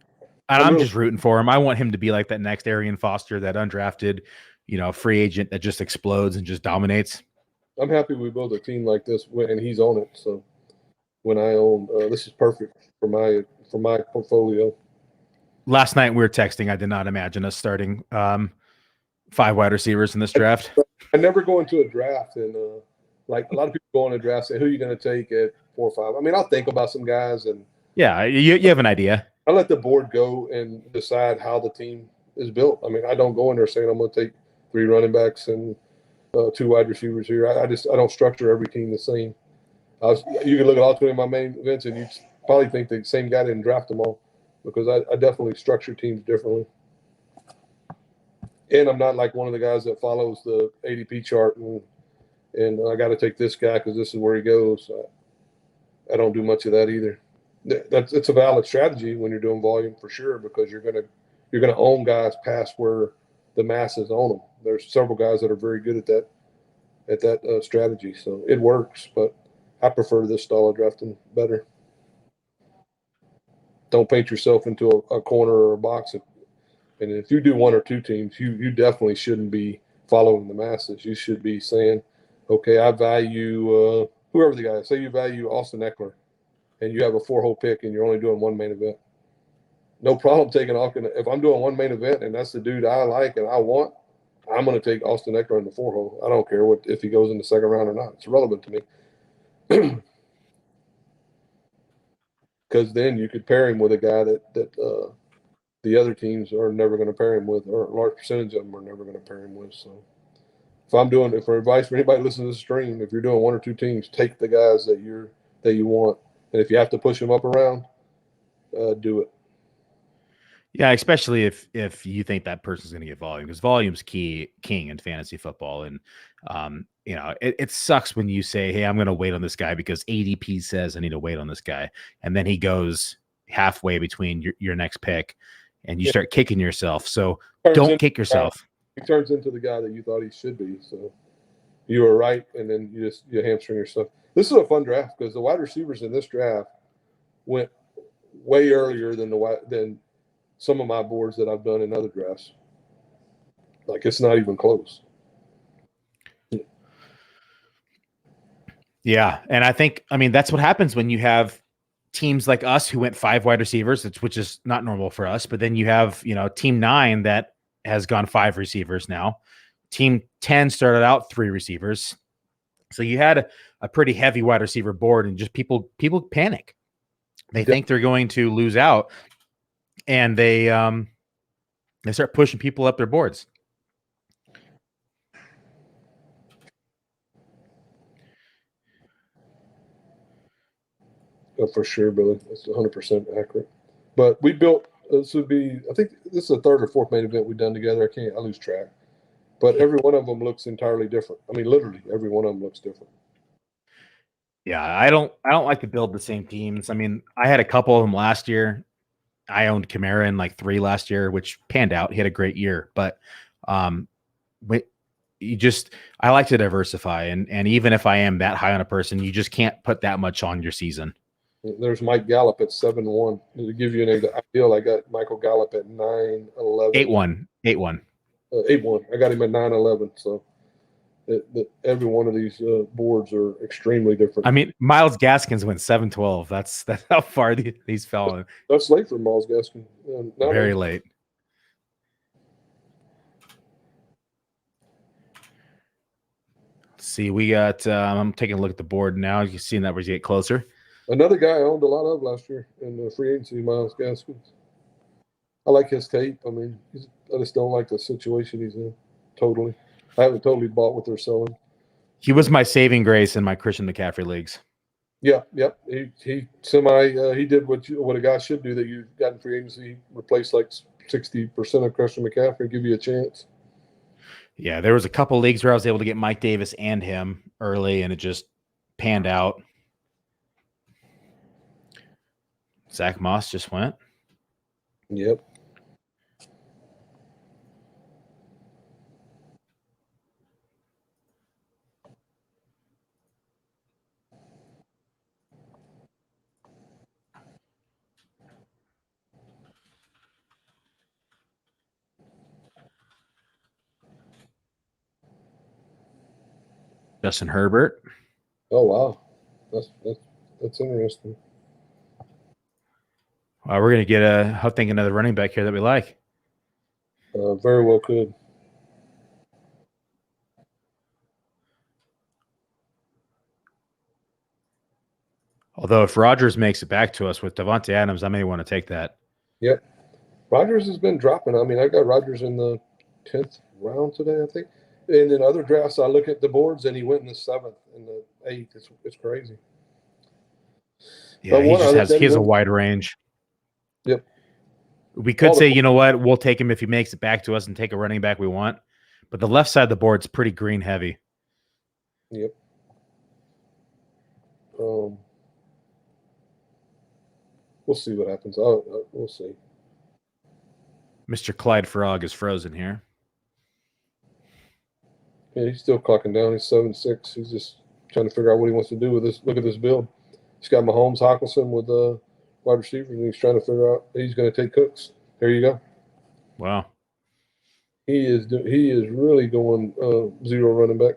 And I'm just rooting for him. I want him to be like that next Arian Foster, that undrafted, free agent that just explodes and just dominates. I'm happy we build a team like this and he's on it. So when I own, this is perfect for my portfolio. Last night we were texting. I did not imagine us starting 5 wide receivers in this draft. I never go into a draft and like a lot of people go in a draft say, who are you going to take at 4 or 5? I mean, I'll think about some guys and you have an idea. I let the board go and decide how the team is built. I mean, I don't go in there saying I'm going to take 3 running backs and 2 wide receivers here. I don't structure every team the same. You can look at all 20 of my main events and you probably think the same guy didn't draft them all, because I definitely structure teams differently. And I'm not like one of the guys that follows the ADP chart and I got to take this guy because this is where he goes. I don't do much of that either. It's a valid strategy when you're doing volume for sure, because you're gonna own guys past where the masses own them. There's several guys that are very good at that strategy, so it works. But I prefer this style of drafting better. Don't paint yourself into a corner or a box. And if you do 1 or 2 teams, you definitely shouldn't be following the masses. You should be saying, okay, I value whoever the guy is. Say you value Austin Eckler, and you have a 4-hole pick and you're only doing 1 main event. No problem taking Austin. If I'm doing 1 main event and that's the dude I like and I want, I'm going to take Austin Eckler in the 4-hole. I don't care if he goes in the 2nd round or not. It's irrelevant to me. Because then you could pair him with a guy that the other teams are never going to pair him with, or a large percentage of them are never going to pair him with. So for advice for anybody listening to the stream, if you're doing 1 or 2 teams, take the guys that you want. And if you have to push them up around, do it. Yeah, especially if you think that person's going to get volume, because volume's king in fantasy football. And it sucks when you say, hey, I'm going to wait on this guy because ADP says I need to wait on this guy, and then he goes halfway between your next pick, and you start kicking yourself. So don't kick yourself. He turns into the guy that you thought he should be. So you were right, and then you hamstring yourself. This is a fun draft because the wide receivers in this draft went way earlier than some of my boards that I've done in other drafts. Like, it's not even close. Yeah, and I mean, that's what happens when you have teams like us who went 5 wide receivers, which is not normal for us. But then you have, Team 9 that has gone 5 receivers now. Team 10 started out 3 receivers. So you had a pretty heavy wide receiver board, and just people panic. They think they're going to lose out, and they start pushing people up their boards. For sure, Billy. That's 100% accurate. But we built this would be, I think this is the 3rd or 4th main event we've done together. I lose track. But every one of them looks entirely different. I mean, literally every one of them looks different. Yeah, I don't like to build the same teams. I mean, I had a couple of them last year. I owned Kamara in like 3 last year, which panned out. He had a great year, but I like to diversify, and even if I am that high on a person, you just can't put that much on your season. There's Mike Gallup at 7-1. To give you an idea, I got Michael Gallup at 9-11. 8-1. 8-1. 8-1. I got him at 9-11. So every one of these boards are extremely different. I mean, Myles Gaskins went 7-12. That's how far these fell. That's late for Myles Gaskin. Very late. Let's see, we got. I'm taking a look at the board now. You can see that as you get closer. Another guy I owned a lot of last year in the free agency, Myles Gaskins. I like his tape. I mean, I just don't like the situation he's in. Totally. I haven't totally bought what they're selling. He was my saving grace in my Christian McCaffrey leagues. Yeah, yep. He did what a guy should do that you got in free agency. Replace like 60% of Christian McCaffrey, give you a chance. Yeah, there was a couple leagues where I was able to get Mike Davis and him early, and it just panned out. Zach Moss just went. Yep. Justin Herbert. Oh wow, that's interesting. We're gonna get I think another running back here that we like. Very well could. Although if Rodgers makes it back to us with Devontae Adams, I may want to take that. Yep. Rodgers has been dropping. I mean, I got Rodgers in the 10th round today, I think. And in other drafts, I look at the boards, and he went in the 7th and the 8th. It's crazy. Yeah, he has a wide range. Yep. We could say, you know what, we'll take him if he makes it back to us and take a running back we want. But the left side of the board's pretty green heavy. Yep. We'll see what happens. We'll see. Mr. Clyde Frog is frozen here. Yeah, he's still clocking down. He's 7-6. He's just trying to figure out what he wants to do with this. Look at this build. He's got Mahomes, Hockenson with wide receivers, and he's trying to figure out he's going to take Cooks. There you go. Wow. He is really going zero running back.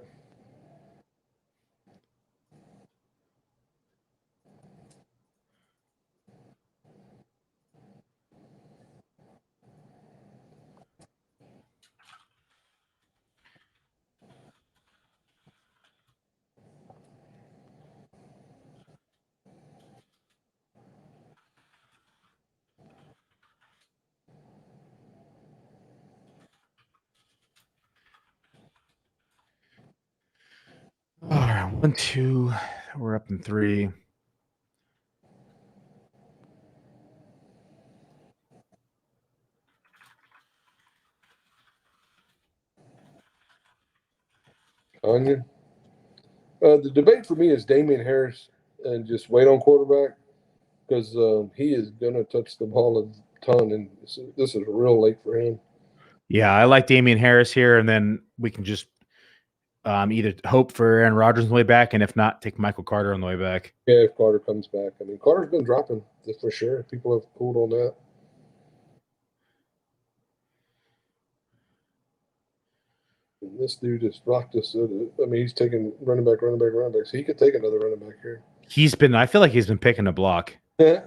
All right, 1, 2. We're up in 3. Onion. The debate for me is Damien Harris and just wait on quarterback because he is going to touch the ball a ton, and this is real late for him. Yeah, I like Damien Harris here, and then we can just either hope for Aaron Rodgers on the way back, and if not, take Michael Carter on the way back. Yeah, if Carter comes back. I mean, Carter's been dropping for sure. People have pulled on that. And this dude has rocked us. I mean, he's taking running back. So he could take another running back here. I feel like he's been picking a block. Yeah.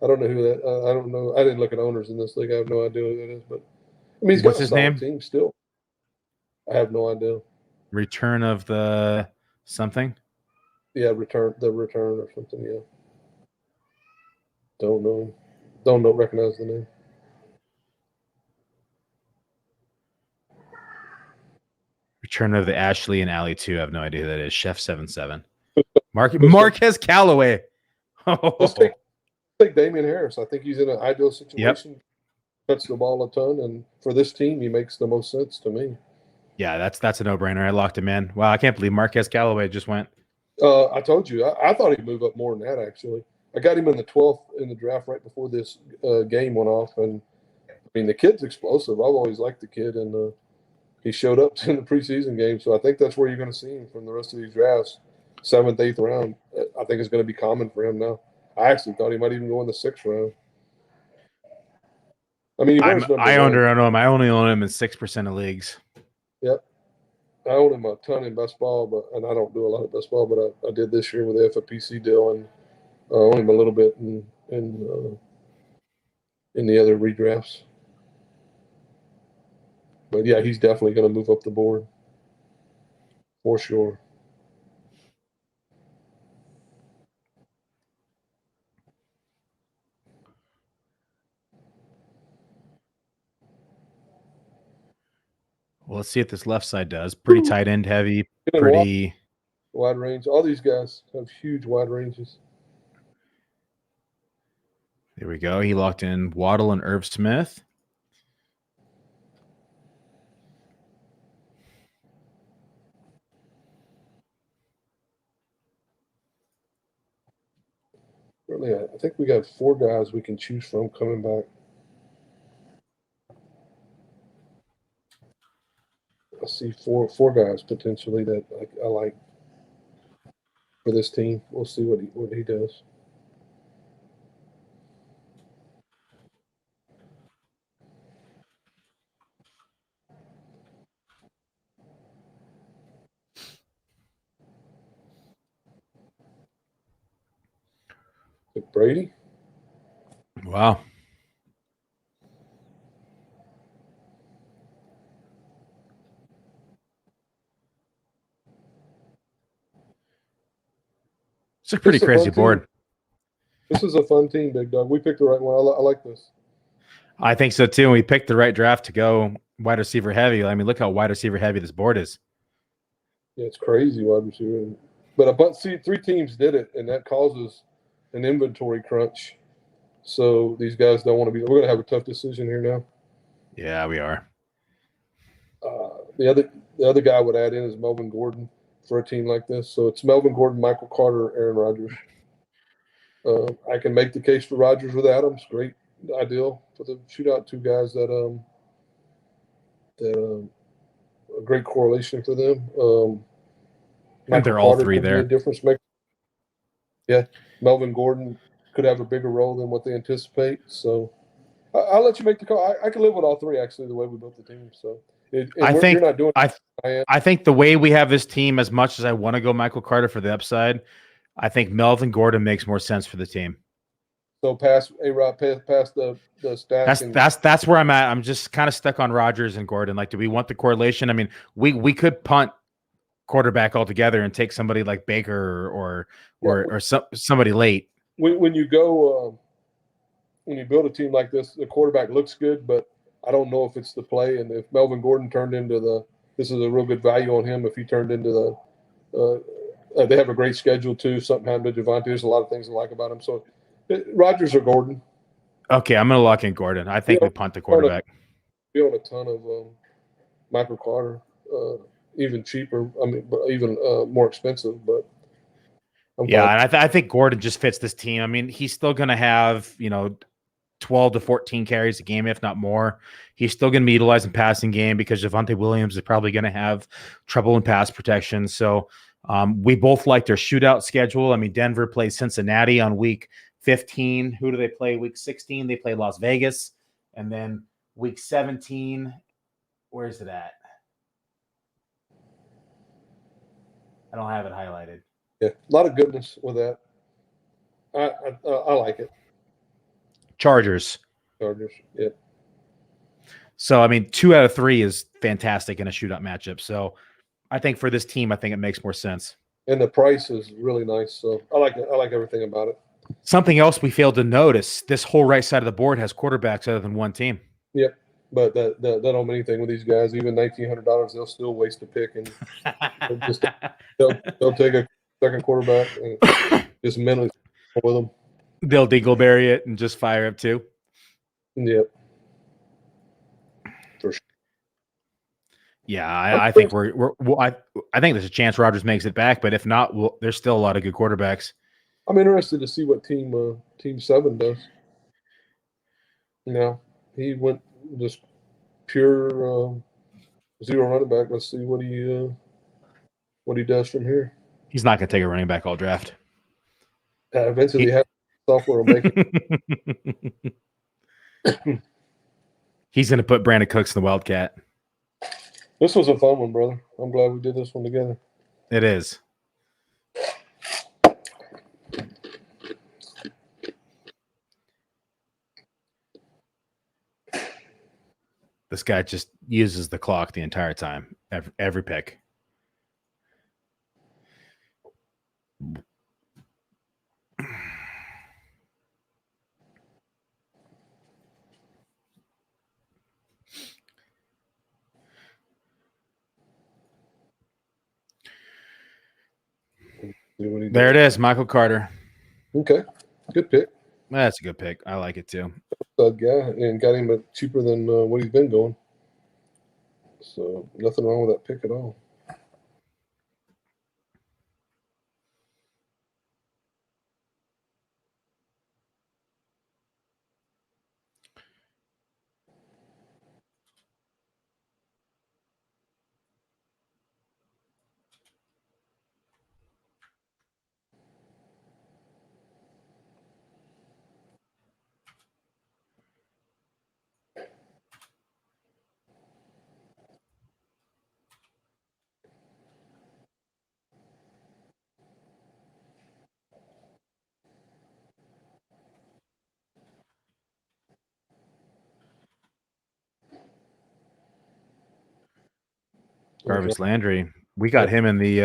I don't know who that. I don't know. I didn't look at owners in this league. I have no idea who that is. But I mean, he's got a solid team still. I have no idea. Return of the something? Yeah, return or something. Yeah. Don't know. Don't recognize the name. Return of the Ashley and Alley 2. I have no idea who that is. Chef 77. Marquez Callaway. Let's take Damien Harris. I think he's in an ideal situation. Yep. Cuts the ball a ton, and for this team, he makes the most sense to me. Yeah, that's a no-brainer. I locked him in. Wow, I can't believe Marquez Callaway just went. I told you. I thought he'd move up more than that, actually. I got him in the 12th in the draft right before this game went off, and I mean, the kid's explosive. I've always liked the kid, and he showed up in the preseason game. So I think that's where you're going to see him from the rest of these drafts. 7th, 8th round. I think it's going to be common for him now. I actually thought he might even go in the 6th round. I mean, I own him. I only own him in 6% of leagues. Yep. I own him a ton in best ball, and I don't do a lot of best ball, but I did this year with the FFPC deal, and I own him a little bit in the other redrafts. But yeah, he's definitely going to move up the board for sure. Well, let's see what this left side does. Pretty tight end heavy, pretty wide range. All these guys have huge wide ranges. There we go. He locked in Waddle and Irv Smith. Really, I think we got 4 guys we can choose from coming back. I see four guys potentially that I like for this team. We'll see what he does. Brady? Wow. It's a pretty crazy board. This is a fun team, Big Dog. We picked the right one. I like this. I think so too. And we picked the right draft to go wide receiver heavy. I mean, look how wide receiver heavy this board is. Yeah, it's crazy wide receiver. But see, 3 teams did it, and that causes an inventory crunch. So these guys don't want to be. We're going to have a tough decision here now. Yeah, we are. The other guy I would add in is Melvin Gordon for a team like this. So it's Melvin Gordon, Michael Carter, Aaron Rodgers. I can make the case for Rodgers with Adams. Great, ideal for the shootout. 2 guys that a great correlation for them. And they're all 3 there. Difference maker. Yeah, Melvin Gordon could have a bigger role than what they anticipate. So I'll let you make the call. I can live with all 3 actually. The way we built the team. So I think you're not doing. I think the way we have this team, as much as I want to go Michael Carter for the upside, I think Melvin Gordon makes more sense for the team. So pass A-Rod, pass the stats. That's where I'm at. I'm just kind of stuck on Rodgers and Gordon. Like, do we want the correlation? I mean, we could punt quarterback altogether and take somebody like Baker or somebody late. When you go when you build a team like this, the quarterback looks good, but I don't know if it's the play. And if Melvin Gordon turned into this is a real good value on him. If he turned into they have a great schedule too. Something happened to Javonte. There's a lot of things I like about him. So Rodgers or Gordon. Okay, I'm going to lock in Gordon. I think we punt the quarterback. We own a ton of Michael Carter, even cheaper. I mean, even more expensive. But and I think Gordon just fits this team. I mean, he's still going to have 12 to 14 carries a game, if not more. He's still going to be utilized in passing game because Javonte Williams is probably going to have trouble in pass protection. So we both like their shootout schedule. I mean, Denver plays Cincinnati on week 15. Who do they play? Week 16, they play Las Vegas. And then week 17, where's it at? I don't have it highlighted. Yeah, a lot of goodness with that. I like it. Chargers, yeah. So, I mean, 2 out of 3 is fantastic in a shootout matchup. So, I think for this team, I think it makes more sense. And the price is really nice. So, I like it. I like everything about it. Something else we failed to notice, this whole right side of the board has quarterbacks other than one team. Yep. But that don't mean anything with these guys. Even $1,900, they'll still waste a pick. And they'll take a second quarterback and just mentally with them. They'll Dingleberry it and just fire up too. Yep. For sure. Yeah, I think I think there's a chance Rodgers makes it back, but if not, there's still a lot of good quarterbacks. I'm interested to see what team 7 does. He went just pure zero running back. Let's see what he does from here. He's not going to take a running back all draft. Eventually, software will make it. He's going to put Brandon Cooks in the Wildcat. This was a fun one, brother. I'm glad we did this one together. It is. This guy just uses the clock the entire time, every pick. There it is, Michael Carter. Okay, good pick. That's a good pick. I like it too. Stud guy, and got him cheaper than what he's been going. So nothing wrong with that pick at all. Jarvis Landry. We got him in the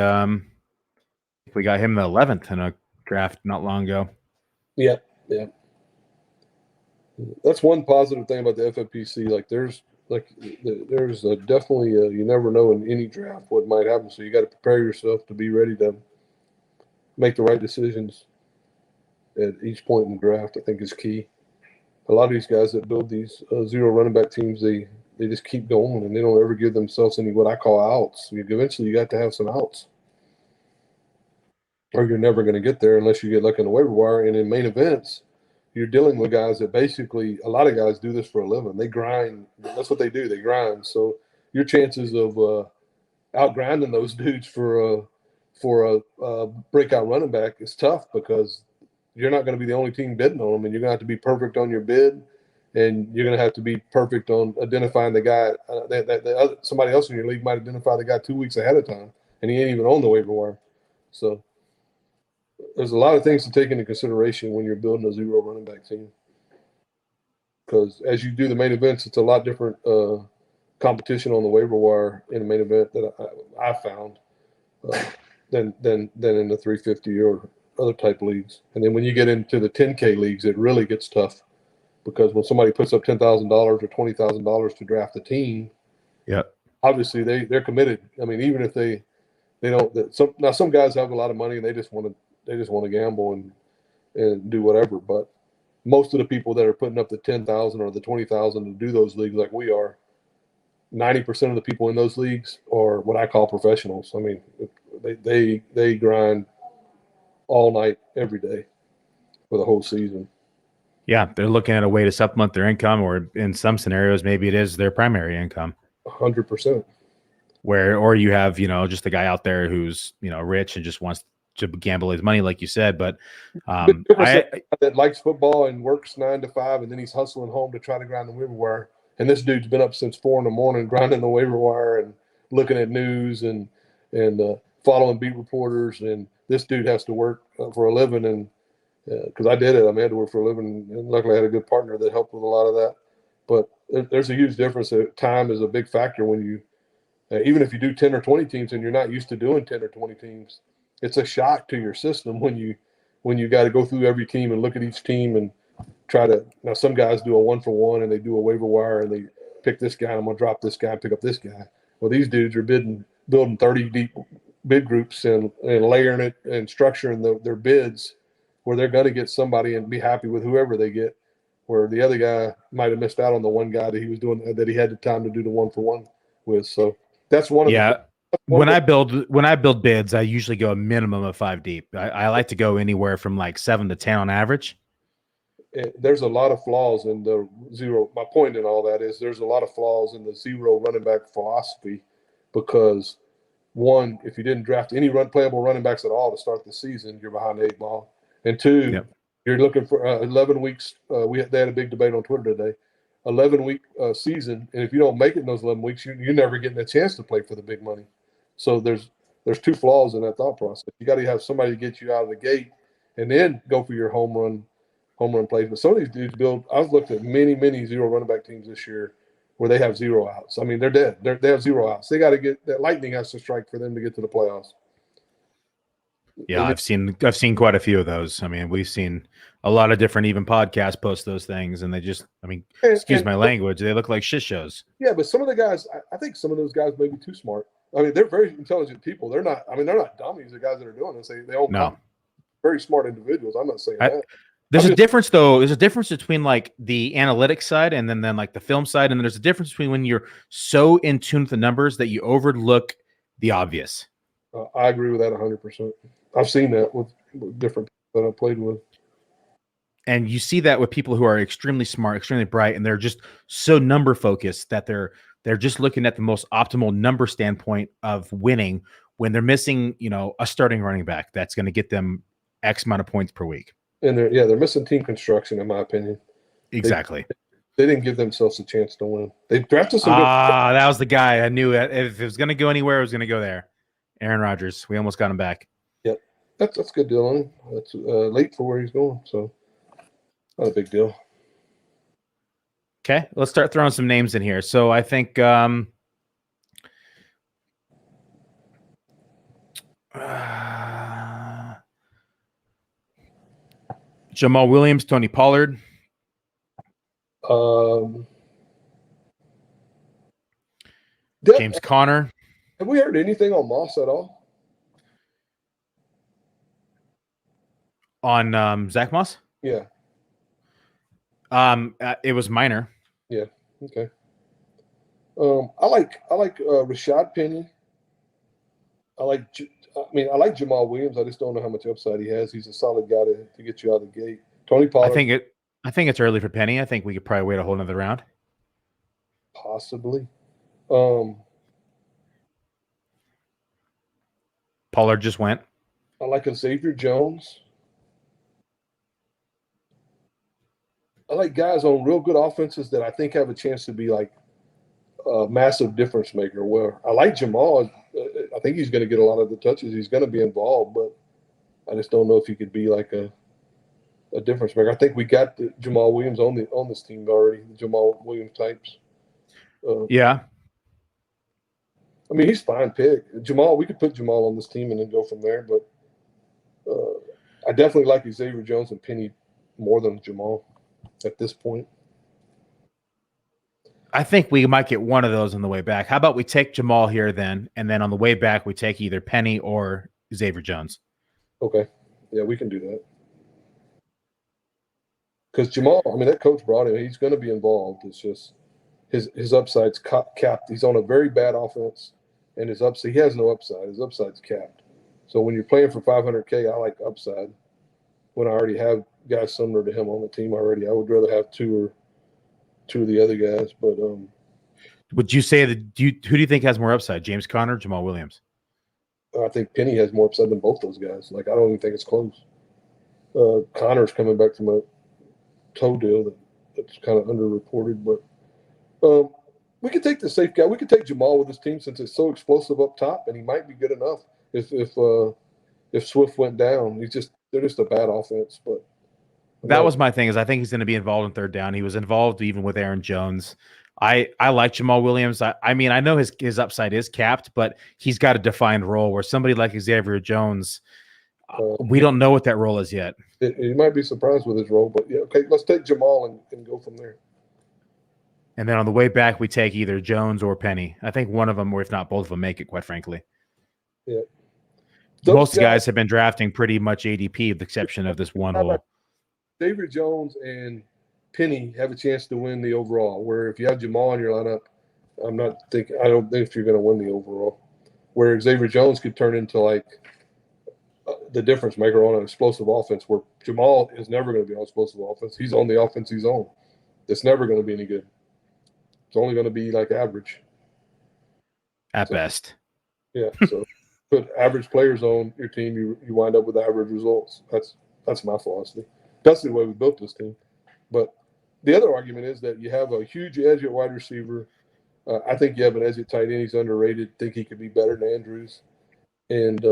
11th in a draft not long ago. Yeah. That's one positive thing about the FFPC. There's definitely you never know in any draft what might happen. So you got to prepare yourself to be ready to make the right decisions at each point in the draft. I think is key. A lot of these guys that build these zero running back teams, they just keep going and they don't ever give themselves any what I call outs. Eventually, you got to have some outs, or you're never going to get there unless you get lucky on the waiver wire. And in main events, you're dealing with guys that basically a lot of guys do this for a living. They grind. That's what they do. They grind. So your chances of out grinding those dudes for a breakout running back is tough because you're not going to be the only team bidding on them, and you're going to have to be perfect on your bid. And you're going to have to be perfect on identifying the guy. Somebody else in your league might identify the guy 2 weeks ahead of time, and he ain't even on the waiver wire. So there's a lot of things to take into consideration when you're building a zero running back team. Because as you do the main events, it's a lot different competition on the waiver wire in a main event that I found than in the 350 or other type leagues. And then when you get into the 10K leagues, it really gets tough. Because when somebody puts up $10,000 or $20,000 to draft a team, obviously they're committed. I mean, even if they don't. Some guys have a lot of money and they just want to gamble and do whatever. But most of the people that are putting up the $10,000 or the $20,000 to do those leagues like we are, 90% of the people in those leagues are what I call professionals. I mean, they grind all night every day for the whole season. Yeah, they're looking at a way to supplement their income, or in some scenarios, maybe it is their primary income. 100%. Or you have, just a guy out there who's, rich and just wants to gamble his money, like you said. But that likes football and works 9 to 5, and then he's hustling home to try to grind the waiver wire. And this dude's been up since 4 a.m. grinding the waiver wire and looking at news and following beat reporters. And this dude has to work for a living, and because I did it. I had to work for a living, and luckily I had a good partner that helped with a lot of that. But there's a huge difference. Time is a big factor when you, even if you do 10 or 20 teams and you're not used to doing 10 or 20 teams, it's a shock to your system when you got to go through every team and look at each team and try to. Now some guys do a 1-for-1 and they do a waiver wire and they pick this guy. I'm gonna drop this guy, pick up this guy. Well, these dudes are building 30 deep bid groups and layering it and structuring their bids, where they're going to get somebody and be happy with whoever they get, where the other guy might have missed out on the one guy that he was doing, that he had the time to do the 1-for-1 with. So that's one of when I build bids, I usually go a minimum of 5 deep. I like to go anywhere from like 7 to 10 on average. there's a lot of flaws in the zero. My point in all that is there's a lot of flaws in the zero running back philosophy because, one, if you didn't draft any playable running backs at all to start the season, you're behind the 8 ball. And two, you're looking for 11 weeks. They had a big debate on Twitter today. 11-week season, and if you don't make it in those 11 weeks, you're never getting a chance to play for the big money. So there's two flaws in that thought process. You got to have somebody to get you out of the gate, and then go for your home run plays. But some of these dudes I've looked at many zero running back teams this year where they have 0 outs. I mean, they're dead. They have 0 outs. They got to get that lightning has to strike for them to get to the playoffs. Yeah, I've seen quite a few of those. I mean, we've seen a lot of different even podcasts post those things, and they just, I mean, excuse my language, they look like shit shows. Yeah, but some of the guys, I think some of those guys may be too smart. I mean, they're very intelligent people. They're not dummies, the guys that are doing this. They all come very smart individuals. I'm not saying that. There's a difference, though. There's a difference between like the analytics side and then like the film side. And then there's a difference between when you're so in tune with the numbers that you overlook the obvious. I agree with that 100%. I've seen that with different people that I've played with. And you see that with people who are extremely smart, extremely bright, and they're just so number focused that they're just looking at the most optimal number standpoint of winning when they're missing, a starting running back that's going to get them X amount of points per week. And they're missing team construction, in my opinion. Exactly. They didn't give themselves a chance to win. They drafted some. That was the guy. I knew it. If it was going to go anywhere, it was going to go there. Aaron Rodgers. We almost got him back. Yep, that's a good deal on him. That's late for where he's going, so not a big deal. Okay, let's start throwing some names in here. So I think Jamal Williams, Tony Pollard. James Conner. Have we heard anything on Moss at all? On Zach Moss? Yeah. It was minor. Yeah. Okay. I like Rashad Penny. I like Jamal Williams. I just don't know how much upside he has. He's a solid guy to get you out of the gate. Tony Pollard. I think it's early for Penny. I think we could probably wait a whole another round. Possibly. Pollard just went. I like Xavier Jones. I like guys on real good offenses that I think have a chance to be like a massive difference maker. Where I like Jamal. I think he's going to get a lot of the touches. He's going to be involved, but I just don't know if he could be like a difference maker. I think we got Jamal Williams on this team already, the Jamal Williams types. Yeah. I mean, he's a fine pick. Jamal, we could put Jamal on this team and then go from there, but I definitely like Xavier Jones and Penny more than Jamal at this point. I think we might get one of those on the way back. How about we take Jamal here then, and then on the way back we take either Penny or Xavier Jones. Okay. Yeah, we can do that. Because Jamal, I mean, that coach brought him. He's going to be involved. It's just his upside's capped. He's on a very bad offense, and his upside, he has no upside. His upside's capped. So when you're playing for $500K, I like upside. When I already have guys similar to him on the team already, I would rather have two of the other guys. But would you say that? Who do you think has more upside, James Conner or Jamal Williams? I think Penny has more upside than both those guys. Like, I don't even think it's close. Connor's coming back from a toe deal that's kind of underreported, but we could take the safe guy. We could take Jamal with this team since it's so explosive up top, and he might be good enough if Swift went down. They're just a bad offense. But that was my thing. Is I think he's going to be involved in third down. He was involved even with Aaron Jones. I like Jamal Williams. I mean, I know his upside is capped, but he's got a defined role where somebody like Xavier Jones, we don't know what that role is yet. You might be surprised with his role, but yeah, okay, let's take Jamal and go from there. And then on the way back, we take either Jones or Penny. I think one of them, or if not both of them, make it, quite frankly. Yeah. Most guys have been drafting pretty much ADP, with the exception of this one hole. Xavier Jones and Penny have a chance to win the overall, where if you have Jamal in your lineup, I don't think you're going to win the overall. Where Xavier Jones could turn into like the difference maker on an explosive offense where Jamal is never going to be on explosive offense. He's on the offense he's on. It's never going to be any good. It's only going to be like average. At best. Yeah. So put average players on your team, you wind up with average results. That's my philosophy. That's the way we built this team. But the other argument is that you have a huge edge at wide receiver. I think you have an edge at tight end. He's underrated. Think he could be better than Andrews. And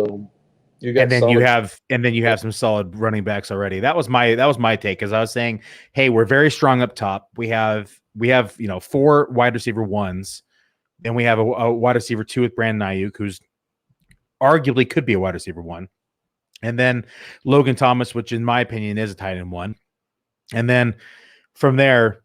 you have some solid running backs already. That was my take, because I was saying, hey, we're very strong up top. We have 4 wide receiver ones, and we have a wide receiver 2 with Brandon Ayuk, who's arguably could be a wide receiver 1, and then Logan Thomas, which in my opinion is a tight end 1, and then from there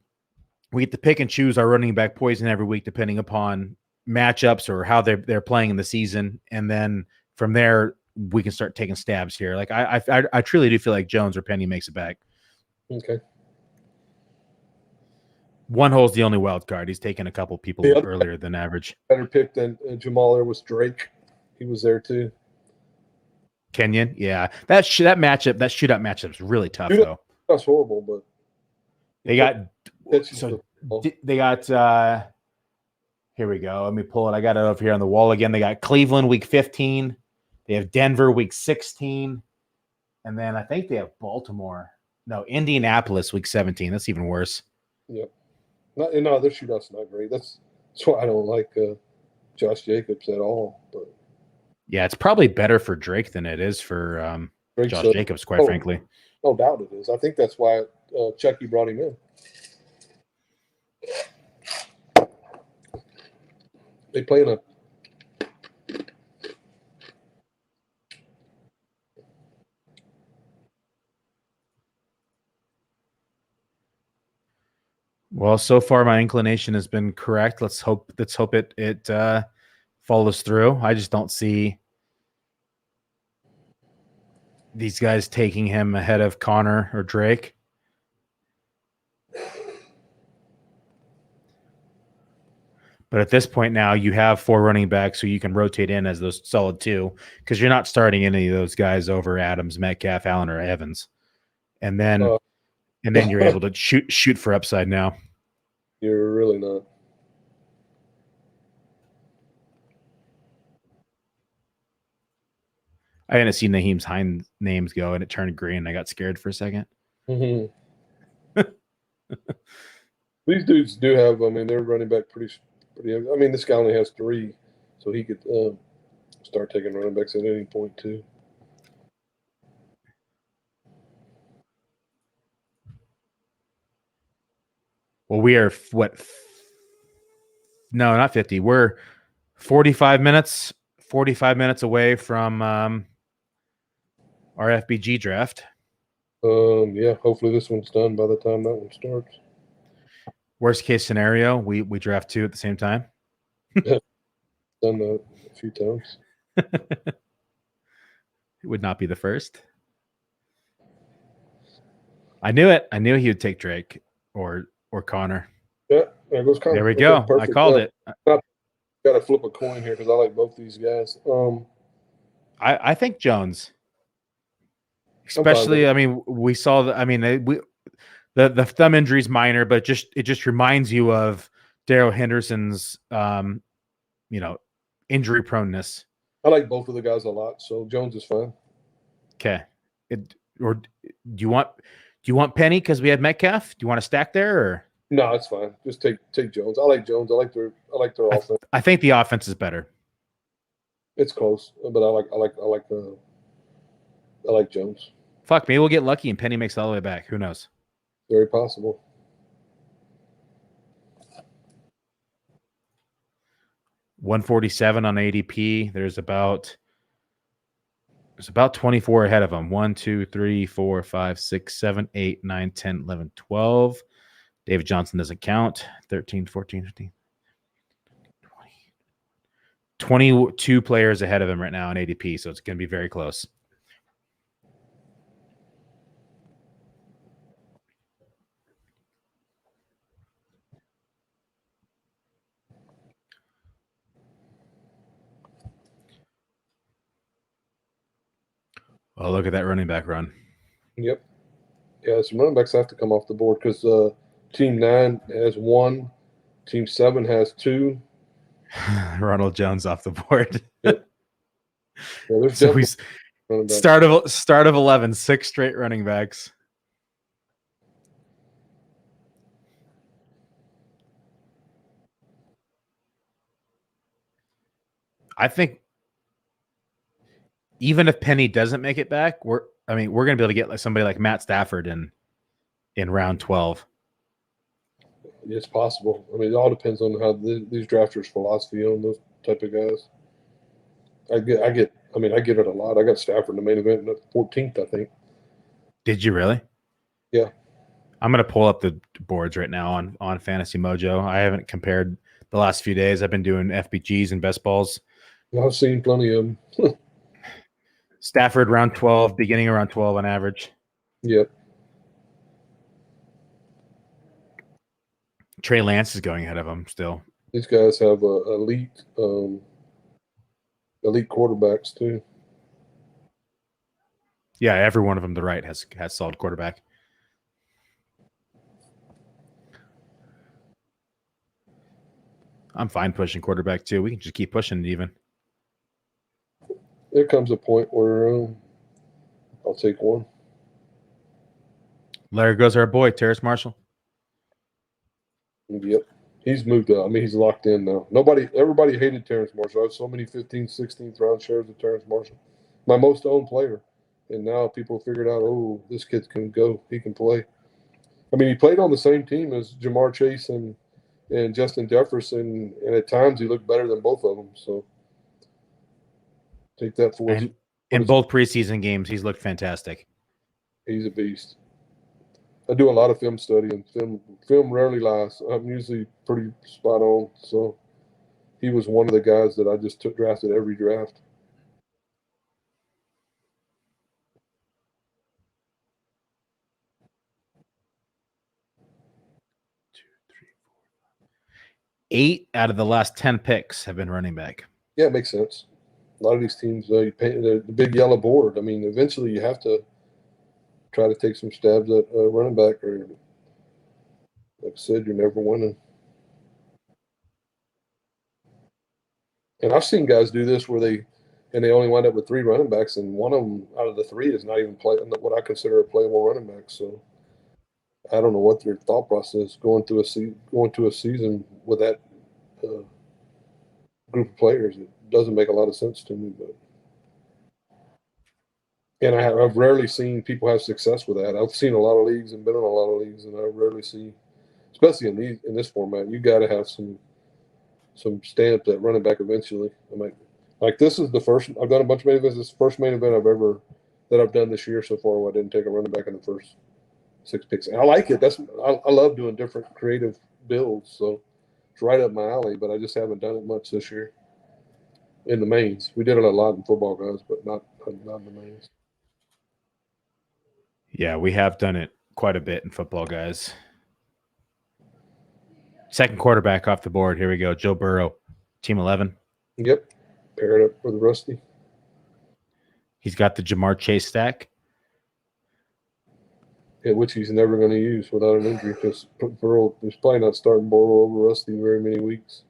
we get to pick and choose our running back poison every week depending upon matchups or how they're playing in the season, and then from there we can start taking stabs here. Like I truly do feel like Jones or Penny makes it back. Okay. One hole's the only wild card. He's taken a couple people earlier than average. Better pick than Jamal there was Drake. He was there too. Kenyon, yeah. That shootout matchup is really tough though. That's horrible, but they got here we go. Let me pull it. I got it over here on the wall again. They got Cleveland week 15. They have Denver week 16. And then I think they have Indianapolis week 17. That's even worse. Yep. No, their shootout's not great. That's why I don't like Josh Jacobs at all. But yeah, it's probably better for Drake than it is for Josh Jacobs, quite frankly. No doubt it is. I think that's why Chucky brought him in. They play in a well, so far my inclination has been correct. Let's hope it follows through. I just don't see these guys taking him ahead of Connor or Drake. But at this point now, you have 4 running backs who you can rotate in as those solid 2, because you're not starting any of those guys over Adams, Metcalf, Allen, or Evans. And then you're able to shoot for upside now. You're really not. I didn't see Naheem's Hines names go, and it turned green. I got scared for a second. Mm-hmm. These dudes do have. I mean, they're running back pretty. I mean, this guy only has 3, so he could start taking running backs at any point too. Well, we are No, not 50. We're 45 minutes away from our FBG draft. Yeah, hopefully this one's done by the time that one starts. Worst case scenario, we draft 2 at the same time. Done that a few times. It would not be the first. I knew it. I knew he would take Drake or Connor. Yeah, there goes Connor. There we go. I called it. Got to flip a coin here because I like both these guys. I think Jones. Especially, I mean, we saw the thumb injury is minor, but it just reminds you of Darrell Henderson's injury proneness. I like both of the guys a lot, so Jones is fine. Okay. Or do you want Penny because we had Metcalf? Do you want to stack there or no? It's fine. Just take Jones. I like Jones. I like their offense. I think the offense is better. It's close, but I like Jones. Fuck, maybe we'll get lucky and Penny makes it all the way back. Who knows? Very possible. $147 on ADP. There's about 24 ahead of him. 1, 2, 3, 4, 5, 6, 7, 8, 9, 10, 11, 12. David Johnson doesn't count. 13, 14, 15, 20. 22 players ahead of him right now in ADP, so it's going to be very close. Oh, look at that running back run. Yep. Yeah, some running backs have to come off the board because Team 9 has 1, Team 7 has 2. Ronald Jones off the board. Yep. Yeah, there's So definitely he's running backs. start of 11, 6 straight running backs. I think even if Penny doesn't make it back, we're going to be able to get somebody like Matt Stafford in round 12. It's possible. I mean, it all depends on how these drafters' philosophy on those type of guys. I get it a lot. I got Stafford in the main event in the 14th, I think. Did you really? Yeah. I'm going to pull up the boards right now on Fantasy Mojo. I haven't compared the last few days. I've been doing FBGs and best balls. I've seen plenty of them. Stafford round 12, beginning around 12 on average. Yep. Trey Lance is going ahead of him still. These guys have elite quarterbacks too. Yeah, every one of them to the right has solid quarterback. I'm fine pushing quarterback too. We can just keep pushing it even. There comes a point where I'll take one. There goes our boy, Terrace Marshall. Yep. He's moved up. I mean, he's locked in now. Everybody hated Terrence Marshall. I have so many 15th, 16th round shares of Terrence Marshall. My most owned player. And now people figured out, oh, this kid can go. He can play. I mean, he played on the same team as Jamar Chase and Justin Jefferson, and at times he looked better than both of them. So take that for And in both preseason games, he's looked fantastic. He's a beast. I do a lot of film study, and film rarely lies. I'm usually pretty spot on. So he was one of the guys that I just drafted every draft. Eight out of the last 10 picks have been running back. Yeah, it makes sense. A lot of these teams, you paint the big yellow board. I mean, eventually you have to try to take some stabs at running back, or like I said, you're never winning. And I've seen guys do this where they only wind up with 3 running backs, and one of them out of the 3 is not even what I consider a playable running back. So I don't know what their thought process is going through a season with that group of players. It doesn't make a lot of sense to me, but. And I've rarely seen people have success with that. I've seen a lot of leagues and been in a lot of leagues, and I rarely see, especially in this format, you got to have some stamp at running back eventually. I mean, like this is the first I've done a bunch of main events. This is the first main event I've done this year so far where I didn't take a running back in the first 6 picks. And I like it. I love doing different creative builds, so it's right up my alley. But I just haven't done it much this year in the mains. We did it a lot in football, guys, but not in the mains. Yeah, we have done it quite a bit in football, guys. Second quarterback off the board. Here we go. Joe Burrow, team 11. Yep. Pair it up with Rusty. He's got the Jamar Chase stack. Yeah, which he's never going to use without an injury because Burrow is probably not starting Burrow over Rusty very many weeks.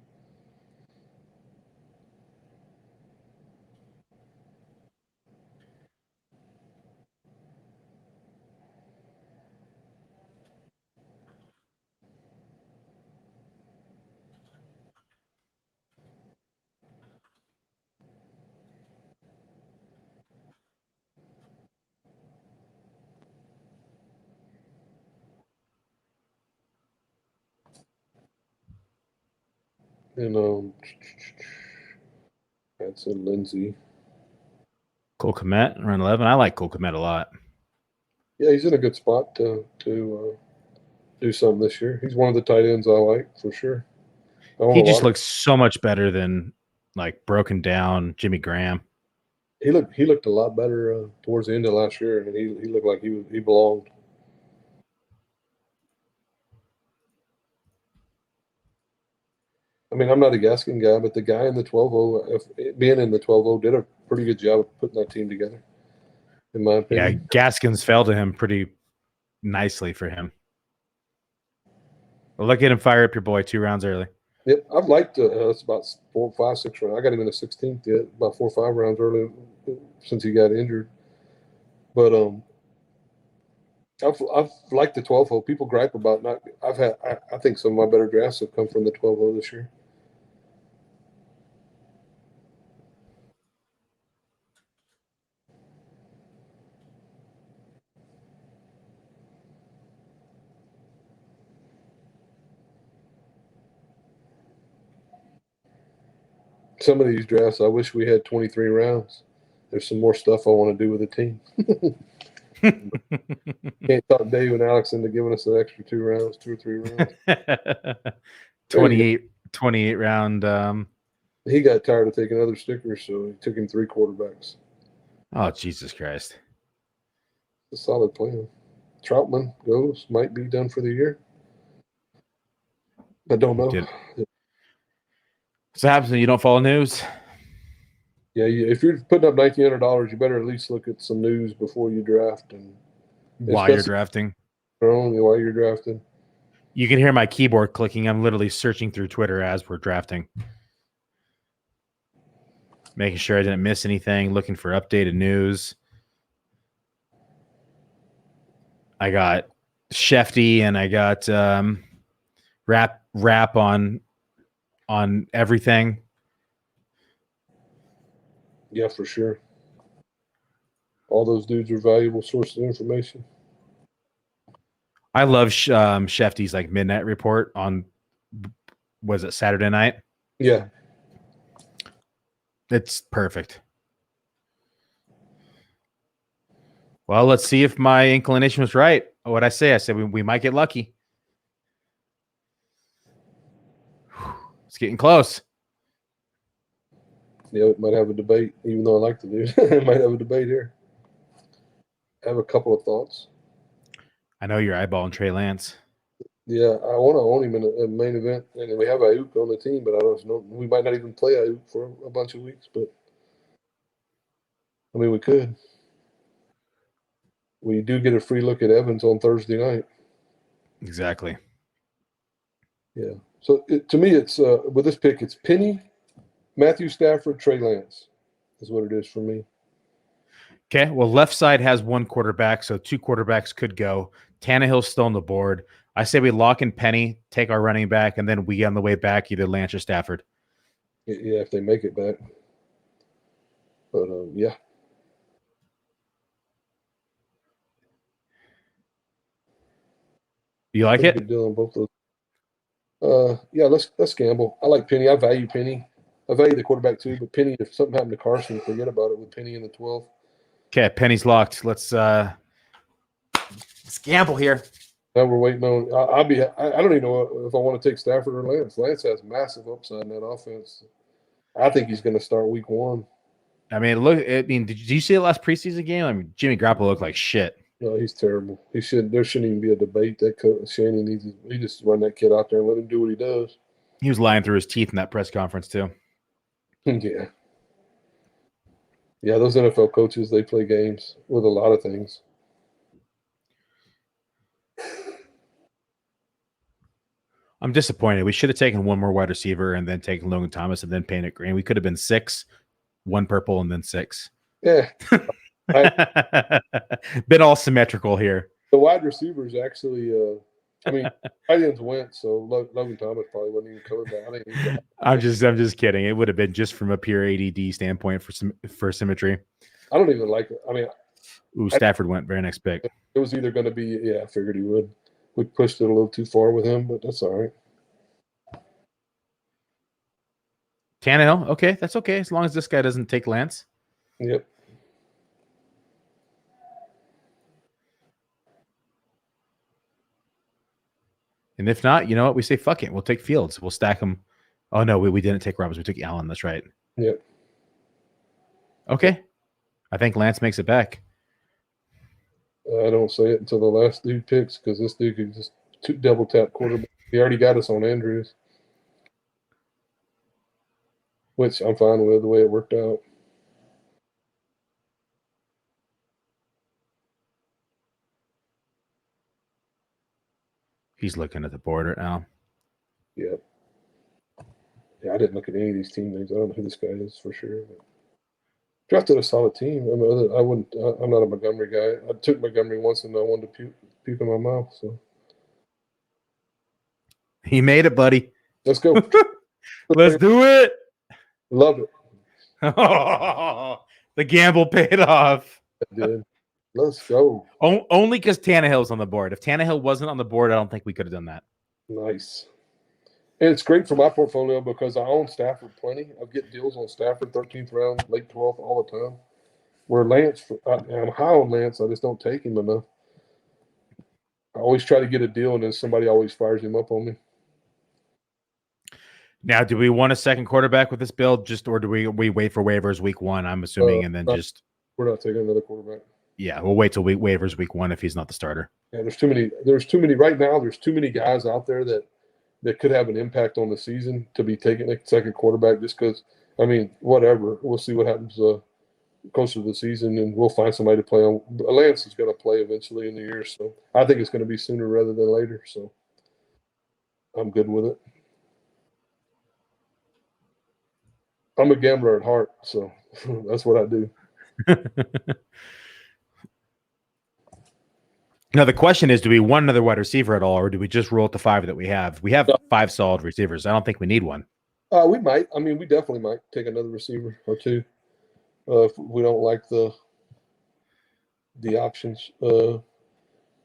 And that's a Lindsay. Cole Kmet, run 11. I like Cole Kmet a lot. Yeah, he's in a good spot to do something this year. He's one of the tight ends I like for sure. He just looks so much better than like broken down Jimmy Graham. He looked a lot better towards the end of last year, and he looked like he belonged. I mean, I'm not a Gaskin guy, but the guy in the 12-0, being in the 12-0, did a pretty good job of putting that team together. in my Yeah, opinion. Gaskins fell to him pretty nicely for him. Well, look at him fire up your boy 2 rounds early. Yep, I've liked it's about 4, 5, 6 rounds. I got him in the 16th yet, about 4 or 5 rounds early since he got injured. But I've liked the 12 hole. People gripe about not. I think some of my better drafts have come from the 12 hole this year. Some of these drafts, I wish we had 23 rounds. There's some more stuff I want to do with the team. Can't talk Dave and Alex into giving us an extra 2 rounds, 2 or 3 rounds. 28 round. He got tired of taking other stickers, so he took him 3 quarterbacks. Oh, Jesus Christ. It's a solid plan. Troutman goes, might be done for the year. I don't know. So happens when you don't follow news. Yeah, if you're putting up $1,900, you better at least look at some news before you draft, and while you're drafting. Only while you're drafting. You can hear my keyboard clicking. I'm literally searching through Twitter as we're drafting, making sure I didn't miss anything. Looking for updated news. I got Shefty and I got rap on everything. Yeah, for sure. All those dudes are valuable sources of information. I love Shefty's like midnight report on, was it Saturday night? Yeah. It's perfect. Well, let's see if my inclination was right. What I say? I said we might get lucky. It's getting close. Yeah, it might have a debate, even though I like to do it. It might have a debate here. I have a couple of thoughts. I know you're eyeballing Trey Lance. Yeah, I want to own him in a main event, and we have Ayuk on the team, but I don't know. We might not even play Ayuk for a bunch of weeks, but I mean, we could. We do get a free look at Evans on Thursday night. Exactly. Yeah. So to me, it's with this pick, it's Penny, Matthew Stafford, Trey Lance is what it is for me. Okay. Well, left side has 1 quarterback, so 2 quarterbacks could go. Tannehill's still on the board. I say we lock in Penny, take our running back, and then we get on the way back either Lance or Stafford. Yeah, if they make it back. But yeah. You like it? Good deal on both of those. Yeah, let's gamble. I like Penny. I value Penny. I value the quarterback too, but Penny, if something happened to Carson, forget about it with Penny in the 12. Okay, Penny's locked. Let's gamble here. Now we're waiting on. I don't even know if I want to take Stafford or Lance. Lance has massive upside in that offense. I think he's going to start week 1. I mean, did you see the last preseason game? I mean, Jimmy Garoppolo looked like shit. No, he's terrible. There shouldn't even be a debate. That coach Shannon he just run that kid out there and let him do what he does. He was lying through his teeth in that press conference too. Yeah. Yeah, those NFL coaches, they play games with a lot of things. I'm disappointed. We should have taken 1 more wide receiver and then taken Logan Thomas and then Painted Green. We could have been 6, 1 purple, and then 6. Yeah. Been all symmetrical here. The wide receivers actually, I mean, tight ends went, so Logan Thomas probably wasn't even coming back. I'm just kidding. It would have been just from a pure ADD standpoint for symmetry. I don't even like it. I mean, Stafford went very next pick. It was either going to be, I figured he would. We pushed it a little too far with him, but that's all right. Tannehill, okay, that's okay as long as this guy doesn't take Lance. Yep. And if not, you know what? We say fuck it. We'll take Fields. We'll stack them. Oh no, we didn't take Roberts. We took Allen. That's right. Yep. Okay. I think Lance makes it back. I don't say it until the last dude picks because this dude could just double tap quarterback. He already got us on Andrews, which I'm fine with the way it worked out. He's looking at the board right now. Yeah. Yeah, I didn't look at any of these team names. I don't know who this guy is for sure. But drafted a solid team. I mean, I'm not a Montgomery guy. I took Montgomery once and I wanted to puke in my mouth. So He made it, buddy. let's go. Let's do it. Love it. The gamble paid off. I did. Let's go. Only because Tannehill's on the board. If Tannehill wasn't on the board, I don't think we could have done that. Nice. And it's great for my portfolio because I own Stafford plenty. I get deals on Stafford, 13th round, late 12th, all the time. Where Lance, I'm high on Lance. I just don't take him enough. I always try to get a deal, and then somebody always fires him up on me. Now, do we want a second quarterback with this build, or do we wait for waivers week 1? I'm assuming, and then we're not taking another quarterback. Yeah, we'll wait till waivers week 1 if he's not the starter. Yeah, there's too many right now. There's too many guys out there that could have an impact on the season to be taking a second quarterback just because. I mean, whatever. We'll see what happens closer to the season, and we'll find somebody to play on. Lance is going to play eventually in the year, so I think it's going to be sooner rather than later. So I'm good with it. I'm a gambler at heart, so that's what I do. Now, the question is, do we want another wide receiver at all, or do we just roll with the 5 that we have? We have 5 solid receivers. I don't think we need one. We might. I mean, we definitely might take another receiver or two if we don't like the options. We'll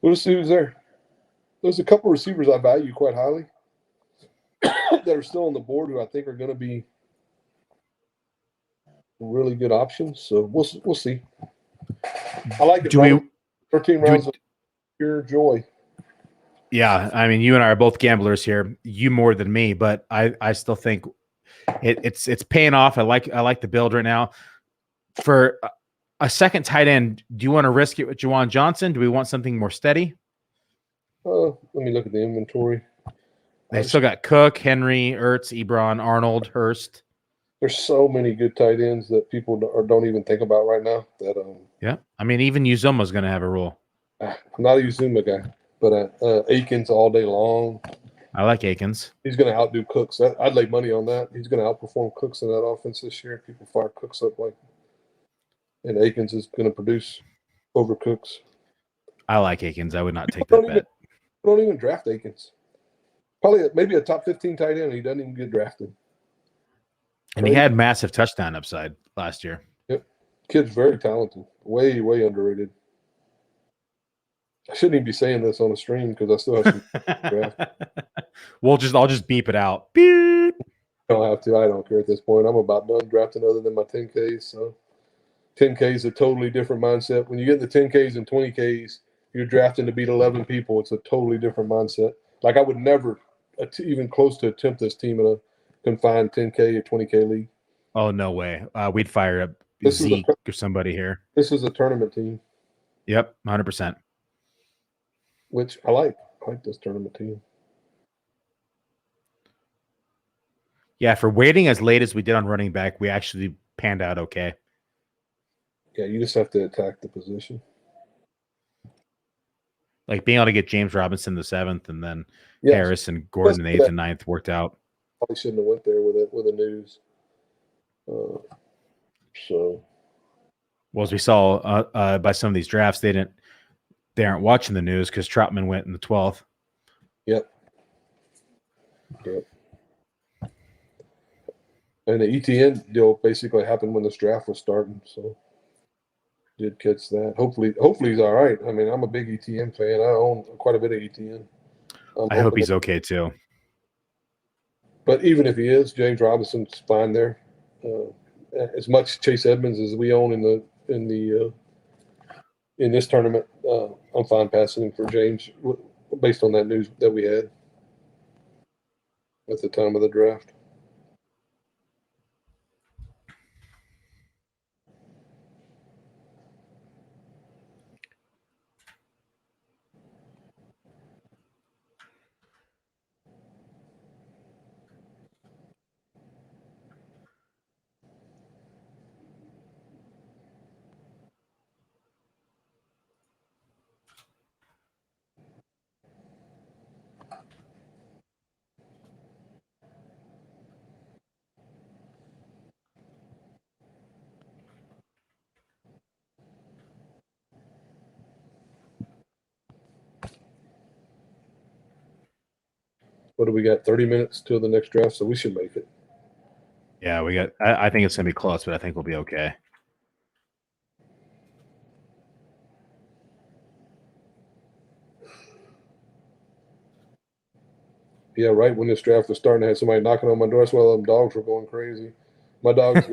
just see who's there. There's a couple receivers I value quite highly that are still on the board who I think are going to be really good options. So we'll see. I like it. 13 rounds of pure joy. Yeah, I mean, you and I are both gamblers here. You more than me, but I still think it's paying off. I like the build right now. For a second tight end, do you want to risk it with Juwan Johnson? Do we want something more steady? Let me look at the inventory. They still got Cook, Henry, Ertz, Ebron, Arnold, Hurst. There's so many good tight ends that people don't even think about right now. Yeah, I mean, even Uzoma's going to have a role. I'm not a Uzuma guy, but Akins all day long. I like Akins. He's going to outdo Cooks. I'd lay money on that. He's going to outperform Cooks in that offense this year. People fire Cooks up and Akins is going to produce over Cooks. I like Akins. I would not take that bet. Don't even draft Akins. Probably maybe a top 15 tight end. He doesn't even get drafted. And he had massive touchdown upside last year. Yep. Kid's very talented. Way, way underrated. I shouldn't even be saying this on a stream because I still have some draft. I'll just beep it out. Beep. I don't have to. I don't care at this point. I'm about done drafting other than my 10Ks. So 10K is a totally different mindset. When you get the 10Ks and 20Ks, you're drafting to beat 11 people. It's a totally different mindset. Like I would never even close to attempt this team in a confined 10K or 20K league. Oh, no way. We'd fire up Zeke or somebody here. This is a tournament team. Yep, 100%. Which I like. I like this tournament team. Yeah, for waiting as late as we did on running back, we actually panned out okay. Yeah, you just have to attack the position. Like being able to get James Robinson the 7th and then Harris and Gordon the 8th and 9th worked out. Probably shouldn't have went there with the news. Well, as we saw by some of these drafts, they aren't watching the news because Troutman went in the 12th. Yep. And the ETN deal basically happened when this draft was starting, so did catch that. Hopefully he's all right. I mean, I'm a big ETN fan. I own quite a bit of ETN. I hope he's okay too. But even if he is, James Robinson's fine there. As much Chase Edmonds as we own in this tournament, I'm fine passing him for James based on that news that we had at the time of the draft. What do we got? 30 minutes till the next draft, so we should make it. Yeah, we got. I think it's gonna be close, but I think we'll be okay. Yeah, right when this draft was starting, I had somebody knocking on my door. That's why them dogs were going crazy. My dogs,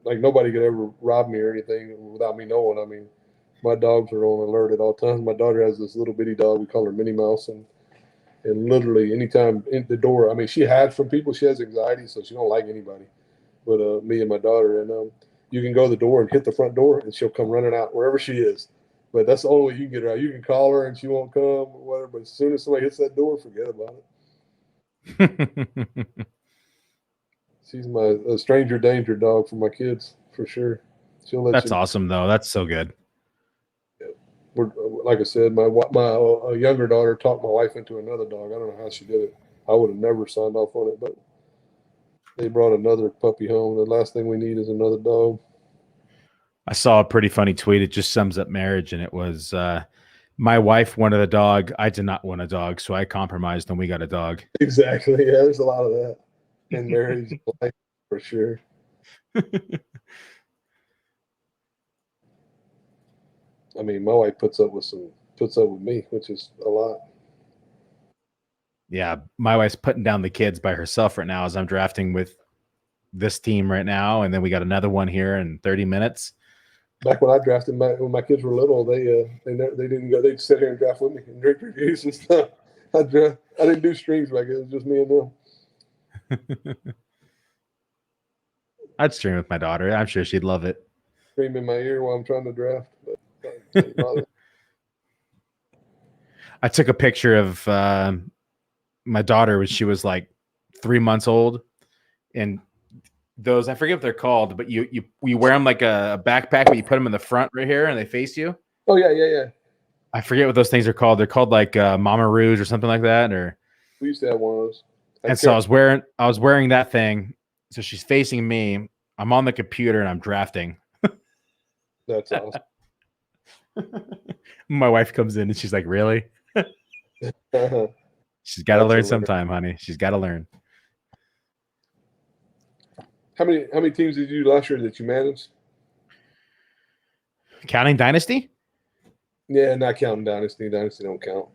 like nobody could ever rob me or anything without me knowing. I mean, my dogs are on alert at all times. My daughter has this little bitty dog. We call her Minnie Mouse, and literally anytime in the door, I mean, she hides from people. She has anxiety, so she don't like anybody but me and my daughter. And you can go to the door and hit the front door, and she'll come running out wherever she is. But that's the only way you can get her out. You can call her, and she won't come or whatever. But as soon as somebody hits that door, forget about it. She's my stranger danger dog for my kids for sure. She'll let That's you. awesome, though. That's so good. We're, like I said, my younger daughter talked my wife into another dog. I don't know how she did it. I would have never signed off on it, but they brought another puppy home. The last thing we need is another dog. I saw a pretty funny tweet. It just sums up marriage, and it was my wife wanted a dog. I did not want a dog, so I compromised, and we got a dog. Exactly. Yeah, there's a lot of that in marriage life for sure. I mean, my wife puts up with me, which is a lot. Yeah, my wife's putting down the kids by herself right now as I'm drafting with this team right now, and then we got another one here in 30 minutes. Back when I drafted, when my kids were little, they didn't go. They'd sit here and draft with me and drink reviews and stuff. I didn't do streams back then. It was just me and them. I'd stream with my daughter. I'm sure she'd love it. Stream in my ear while I'm trying to draft. I took a picture of my daughter when she was like 3 months old, and those, I forget what they're called, but you wear them like a backpack, but you put them in the front right here and they face you. Oh yeah. I forget what those things are called. They're called like Mama Rouge or something like that. Or we used to have one of those. And so I was wearing that thing. So she's facing me. I'm on the computer and I'm drafting. That's awesome. My wife comes in and she's like, "Really?" She's got to learn sometime, honey. She's got to learn. How many teams did you do last year that you managed? Counting Dynasty? Yeah, not counting Dynasty. Dynasty don't count.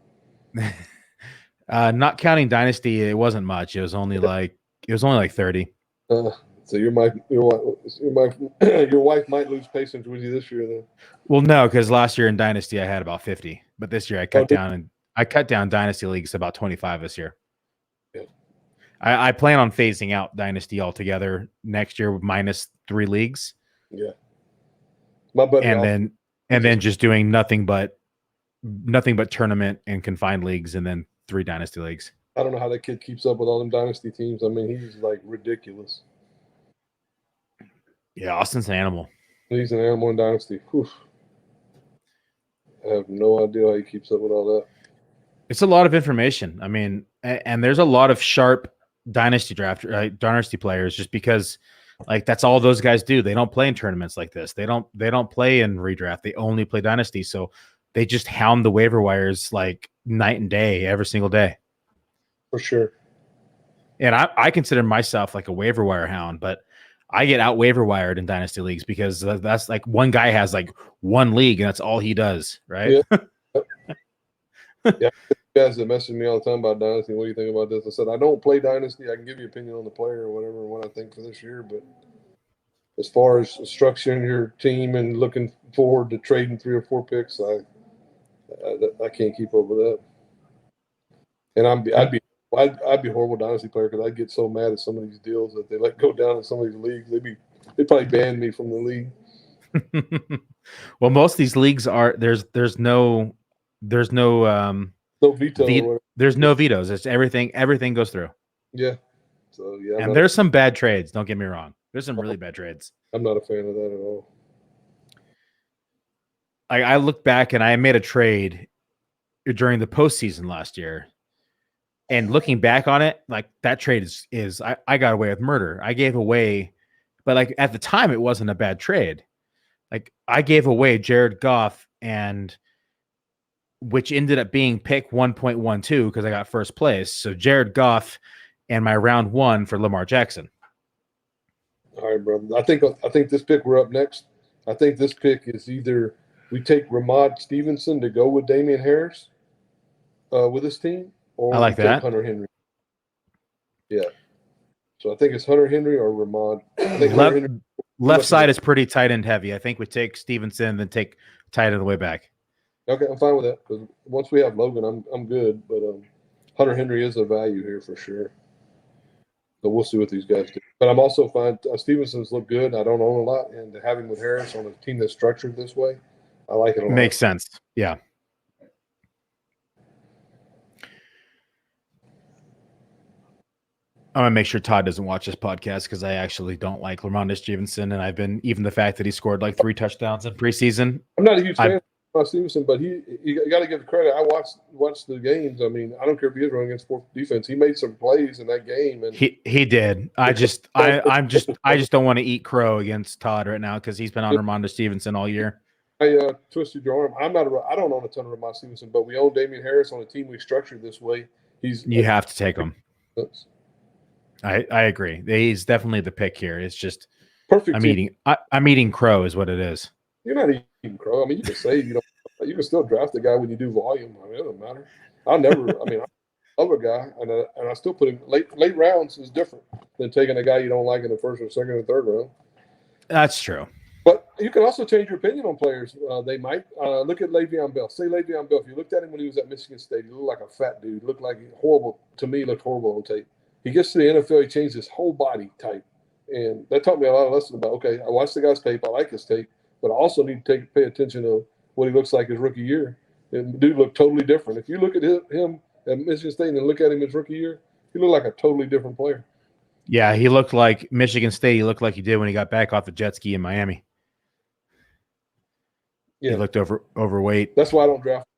Not counting Dynasty, it wasn't much. It was only like 30. So your wife might lose patience with you this year, then. Well, no, because last year in Dynasty I had about 50, but this year I cut down Dynasty leagues to about 25 this year. Yeah. I plan on phasing out Dynasty altogether next year with minus 3 leagues. Yeah. My buddy and then just doing nothing but tournament and confined leagues, and then 3 Dynasty leagues. I don't know how that kid keeps up with all them Dynasty teams. I mean, he's like ridiculous. Yeah, Austin's an animal. He's an animal in Dynasty. Whew. I have no idea how he keeps up with all that. It's a lot of information. I mean, and there's a lot of sharp Dynasty players, just because like that's all those guys do. They don't play in tournaments like this. They don't play in redraft. They only play Dynasty. So they just hound the waiver wires like night and day every single day. For sure. And I consider myself like a waiver wire hound, but I get out waiver wired in Dynasty leagues because that's like one guy has like one league and that's all he does, right? Yeah. Yeah. Guys that message me all the time about Dynasty, what do you think about this? I said, I don't play Dynasty. I can give you an opinion on the player or whatever, what I think for this year. But as far as structuring your team and looking forward to trading 3 or 4 picks, I can't keep up with that. And I'd be a horrible Dynasty player because I'd get so mad at some of these deals that they let go down in some of these leagues. They'd probably ban me from the league. Well, most of these leagues are there's no veto. There's no vetoes. It's everything goes through. Yeah. So yeah. And there's some bad trades. Don't get me wrong. There's some really bad trades. I'm not a fan of that at all. I look back and I made a trade during the postseason last year. And looking back on it, like that trade is I got away with murder. I gave away, but like at the time it wasn't a bad trade. Like I gave away Jared Goff and which ended up being pick 1.12 because I got first place. So Jared Goff and my round 1 for Lamar Jackson. All right, brother. I think this pick we're up next. I think this pick is either we take Ramon Stevenson to go with Damien Harris with his team, or I like we take that. Hunter Henry. Yeah. So I think it's Hunter Henry or Ramon. I think left side is pretty tight end heavy. I think we take Stevenson, then take tight end the way back. Okay, I'm fine with that because once we have Logan, I'm good. But Hunter Henry is a value here for sure. So we'll see what these guys do. But I'm also fine. Stevenson's look good. I don't own a lot, and to have him with Harris on a team that's structured this way, I like it a lot. Makes sense. Yeah. I'm gonna make sure Todd doesn't watch this podcast because I actually don't like Lamar Stevenson, and I've been even the fact that he scored like 3 touchdowns in preseason. I'm not a huge fan of Stevenson, but you got to give the credit. I watched the games. I mean, I don't care if he is running against 4th defense. He made some plays in that game, and he did. I just don't want to eat crow against Todd right now because he's been on Ramon Stevenson all year. I twisted your arm. I don't own a ton of Ramon Stevenson, but we own Damien Harris on a team we structured this way. You have to take him. I agree. He's definitely the pick here. It's just perfect. I'm eating crow is what it is. You're not eating crow. I mean, you can say you don't. You can still draft a guy when you do volume. I mean, it doesn't matter. I love a guy, and I still put him late rounds is different than taking a guy you don't like in the 1st or 2nd or 3rd round. That's true. But you can also change your opinion on players. They might look at Le'Veon Bell. Say Le'Veon Bell. If you looked at him when he was at Michigan State, he looked like a fat dude. Looked like horrible to me. Looked horrible on tape. He gets to the NFL, he changed his whole body type. And that taught me a lot of lessons about, okay, I watched the guy's tape, I like his tape, but I also need to pay attention to what he looks like his rookie year. And the dude looked totally different. If you look at him at Michigan State and look at him his rookie year, he looked like a totally different player. Yeah, he looked like Michigan State. He looked like he did when he got back off the jet ski in Miami. Yeah. He looked overweight. That's why I don't draft.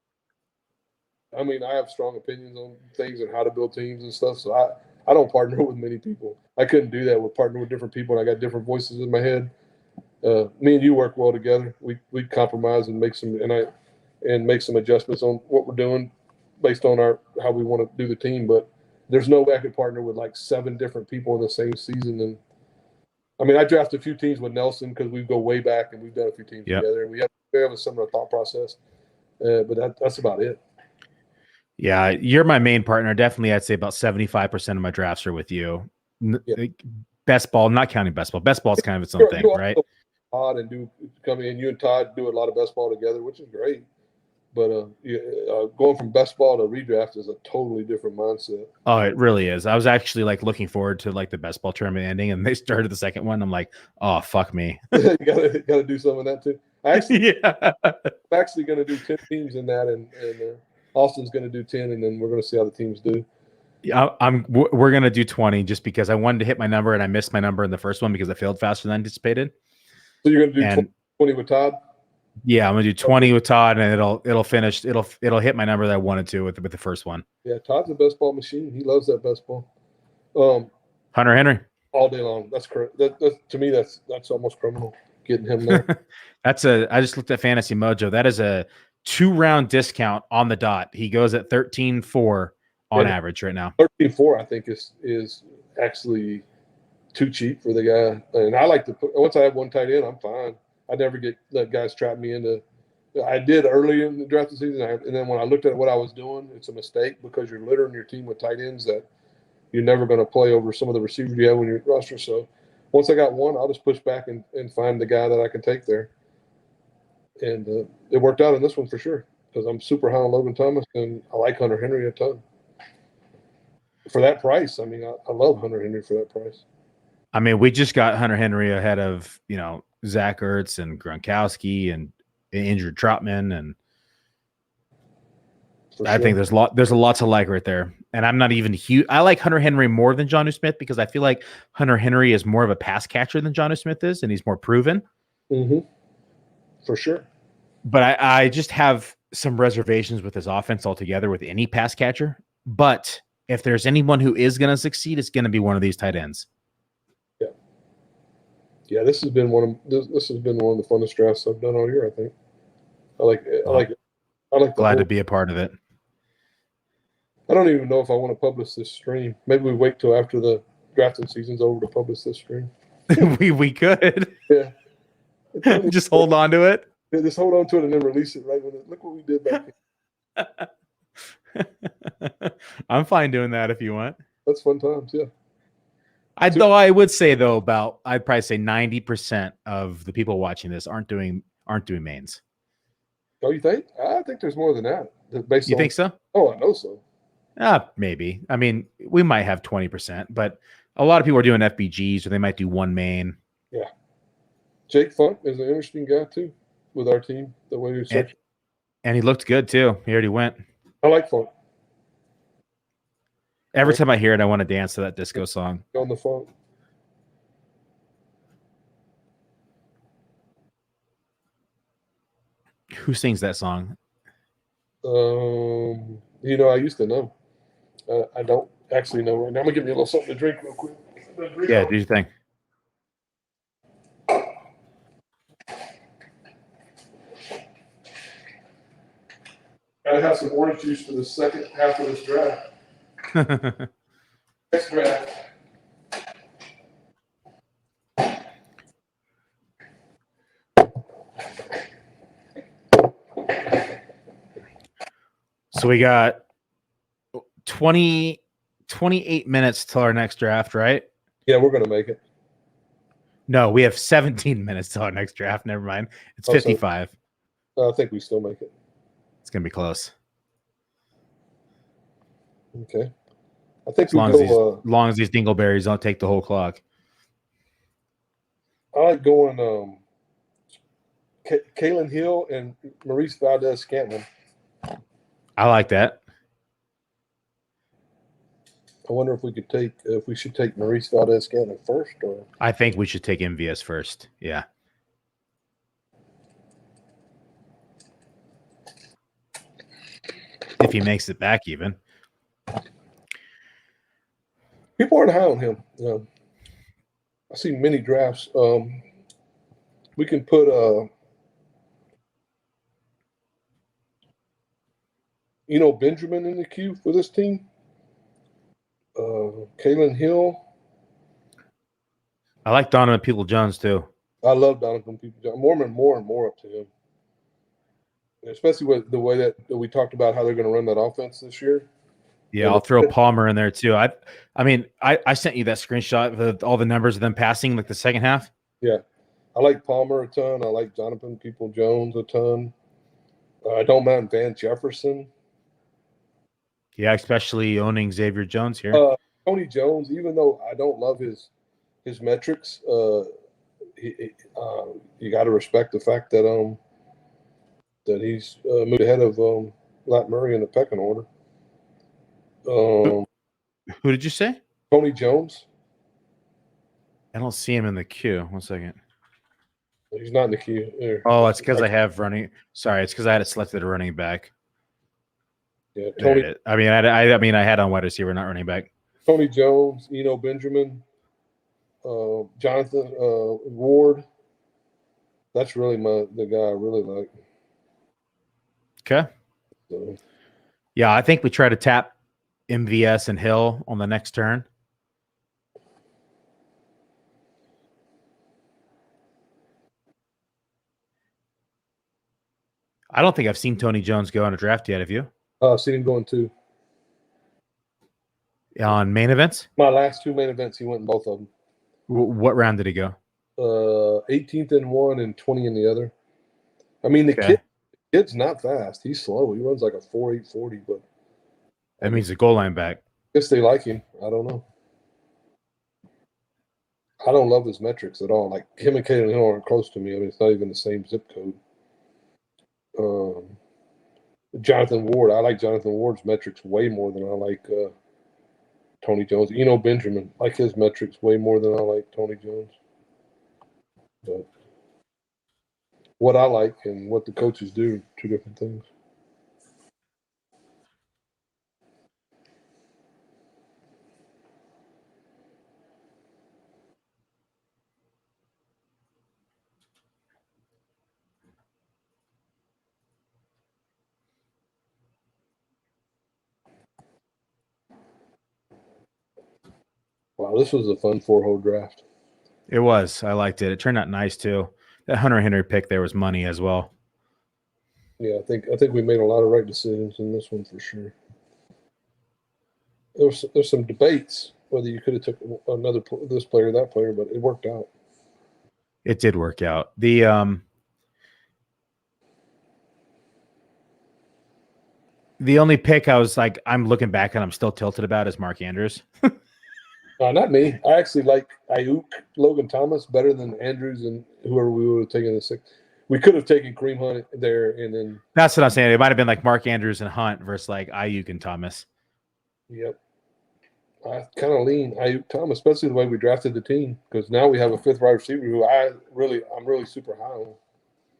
I mean, I have strong opinions on things and how to build teams and stuff, so I don't partner with many people. I couldn't do that with partner with different people, and I got different voices in my head. Me and you work well together. We compromise and make some adjustments on what we're doing based on how we want to do the team. But there's no way I could partner with like 7 different people in the same season. And I mean, I draft a few teams with Nelson because we go way back and we've done a few teams together. And we have a similar thought process, but that's about it. Yeah, you're my main partner. Definitely, I'd say about 75% of my drafts are with you. Best ball, not counting best ball. Best ball is kind of its own thing, right? Todd and you and Todd do a lot of best ball together, which is great. But going from best ball to redraft is a totally different mindset. Oh, it really is. I was actually like looking forward to like the best ball tournament ending, and they started the second one. I'm like, oh fuck me. You gotta do some of that too. I'm actually going to do 10 teams in that, and Austin's going to do 10, and then we're going to see how the teams do. Yeah, we're going to do 20 just because I wanted to hit my number and I missed my number in the first one because I failed faster than anticipated. So you're going to do 20 with Todd? Yeah, I'm going to do 20 with Todd, and it'll finish. It'll hit my number that I wanted to with the first one. Yeah, Todd's a best ball machine. He loves that best ball. Hunter Henry all day long. That's correct. That to me, that's almost criminal getting him there. I just looked at Fantasy Mojo. That is a 2-round discount on the dot. He goes at 13.4 on average right now. 13.4, I think is actually too cheap for the guy. And I like to put, once I have one tight end, I'm fine. I never let guys trap me into. I did early in the draft season, and then when I looked at what I was doing, it's a mistake because you're littering your team with tight ends that you're never going to play over some of the receivers you have on your roster. So once I got one, I'll just push back and find the guy that I can take there. And it worked out in this one for sure because I'm super high on Logan Thomas, and I like Hunter Henry a ton. For that price, I mean, I love Hunter Henry for that price. I mean, we just got Hunter Henry ahead of, Zach Ertz and Gronkowski and injured Trotman, and I think there's a lot to like right there. And I'm not even huge. I like Hunter Henry more than Jonnu Smith because I feel like Hunter Henry is more of a pass catcher than Jonnu Smith is, and he's more proven. Mm-hmm. For sure. But I just have some reservations with his offense altogether with any pass catcher. But if there's anyone who is going to succeed, it's going to be one of these tight ends. Yeah, this has been one of the funnest drafts I've done all year. I think. I like it. I like the Glad whole, to be a part of it. I don't even know if I want to publish this stream. Maybe we wait till after the drafting season's over to publish this stream. we could Yeah. just hold on to it. Yeah, just hold on to it and then release it right when it. Look what we did back then. I'm fine doing that if you want. That's fun times, yeah. I would say though I'd probably say 90% of the people watching this aren't doing mains. Oh, you think? I think there's more than that. You think so? Oh, I know so. Maybe. I mean, we might have 20%, but a lot of people are doing FBGs, or they might do one main. Yeah. Jake Funk is an interesting guy too with our team. The way he and he looked good too. He already went. I like Funk. Every time I hear it, I want to dance to that disco song. On the Funk. Who sings that song? I used to know. I don't actually know right now. I'm gonna give you a little something to drink real quick. Yeah, do you think? Gotta have some orange juice for the second half of this draft. Next draft. So we got 28 minutes till our next draft, right? Yeah, we're gonna make it. No, we have 17 minutes till our next draft. Never mind. It's 55. I think we still make it. It's gonna be close. Okay. I think as long as these dingleberries don't take the whole clock. I like going Kalen Hill and Maurice Valdez-Scantling. I like that. I wonder if we should take Maurice Valdez-Scantling first, or I think we should take MVS first. Yeah. If he makes it back, even. People aren't high on him. I see many drafts. We can put Benjamin in the queue for this team. Kalen Hill. I like Donovan Peoples-Jones too. I love Donovan Peoples-Jones. More and more up to him. Especially with the way that we talked about how they're going to run that offense this year. Yeah, I'll throw Palmer in there too. I sent you that screenshot with all the numbers of them passing like the second half. Yeah. I like Palmer a ton. I like Donovan Peoples-Jones a ton. I don't mind Van Jefferson. Yeah, especially owning Xavier Jones here. Tony Jones, even though I don't love his metrics, you got to respect the fact that he's moved ahead of Lat Murray in the pecking order. Who did you say? Tony Jones. I don't see him in the queue. 1 second. He's not in the queue. There. Oh, it's because I have running. Sorry, it's because I had it selected a running back. Yeah, Tony. I had on wide receiver, not running back. Tony Jones, Benjamin, Jonathan Ward. That's really the guy I really like. Okay. So. Yeah, I think we try to tap MVS and Hill on the next turn. I don't think I've seen Tony Jones go on a draft yet. Have you? I've seen him going too. On main events? My last two main events, he went in both of them. What round did he go? 18th in one and 20 in the other. I mean, kid's not fast. He's slow. He runs like a 4.840, but that means the goal line back. I guess they like him. I don't know. I don't love his metrics at all. Like him and Kalen Hill aren't close to me. I mean, it's not even the same zip code. Jonathan Ward. I like Jonathan Ward's metrics way more than I like Tony Jones. Benjamin. I like his metrics way more than I like Tony Jones. But what I like and what the coaches do are two different things. Wow, this was a fun 4-hole draft. It was. I liked it. It turned out nice too. That Hunter Henry pick there was money as well. Yeah, I think we made a lot of right decisions in this one for sure. There's some debates whether you could have took this player or that player, but it worked out. It did work out. The only pick I was like, I'm looking back and I'm still tilted about is Mark Andrews. Not me. I actually like Ayuk, Logan Thomas better than Andrews and whoever we would have taken the sixth. We could have taken Kareem Hunt there, and then that's what I'm saying. It might have been like Mark Andrews and Hunt versus like Ayuk and Thomas. Yep. I kind of lean Ayuk Thomas, especially the way we drafted the team, because now we have a fifth wide receiver who I'm really super high on.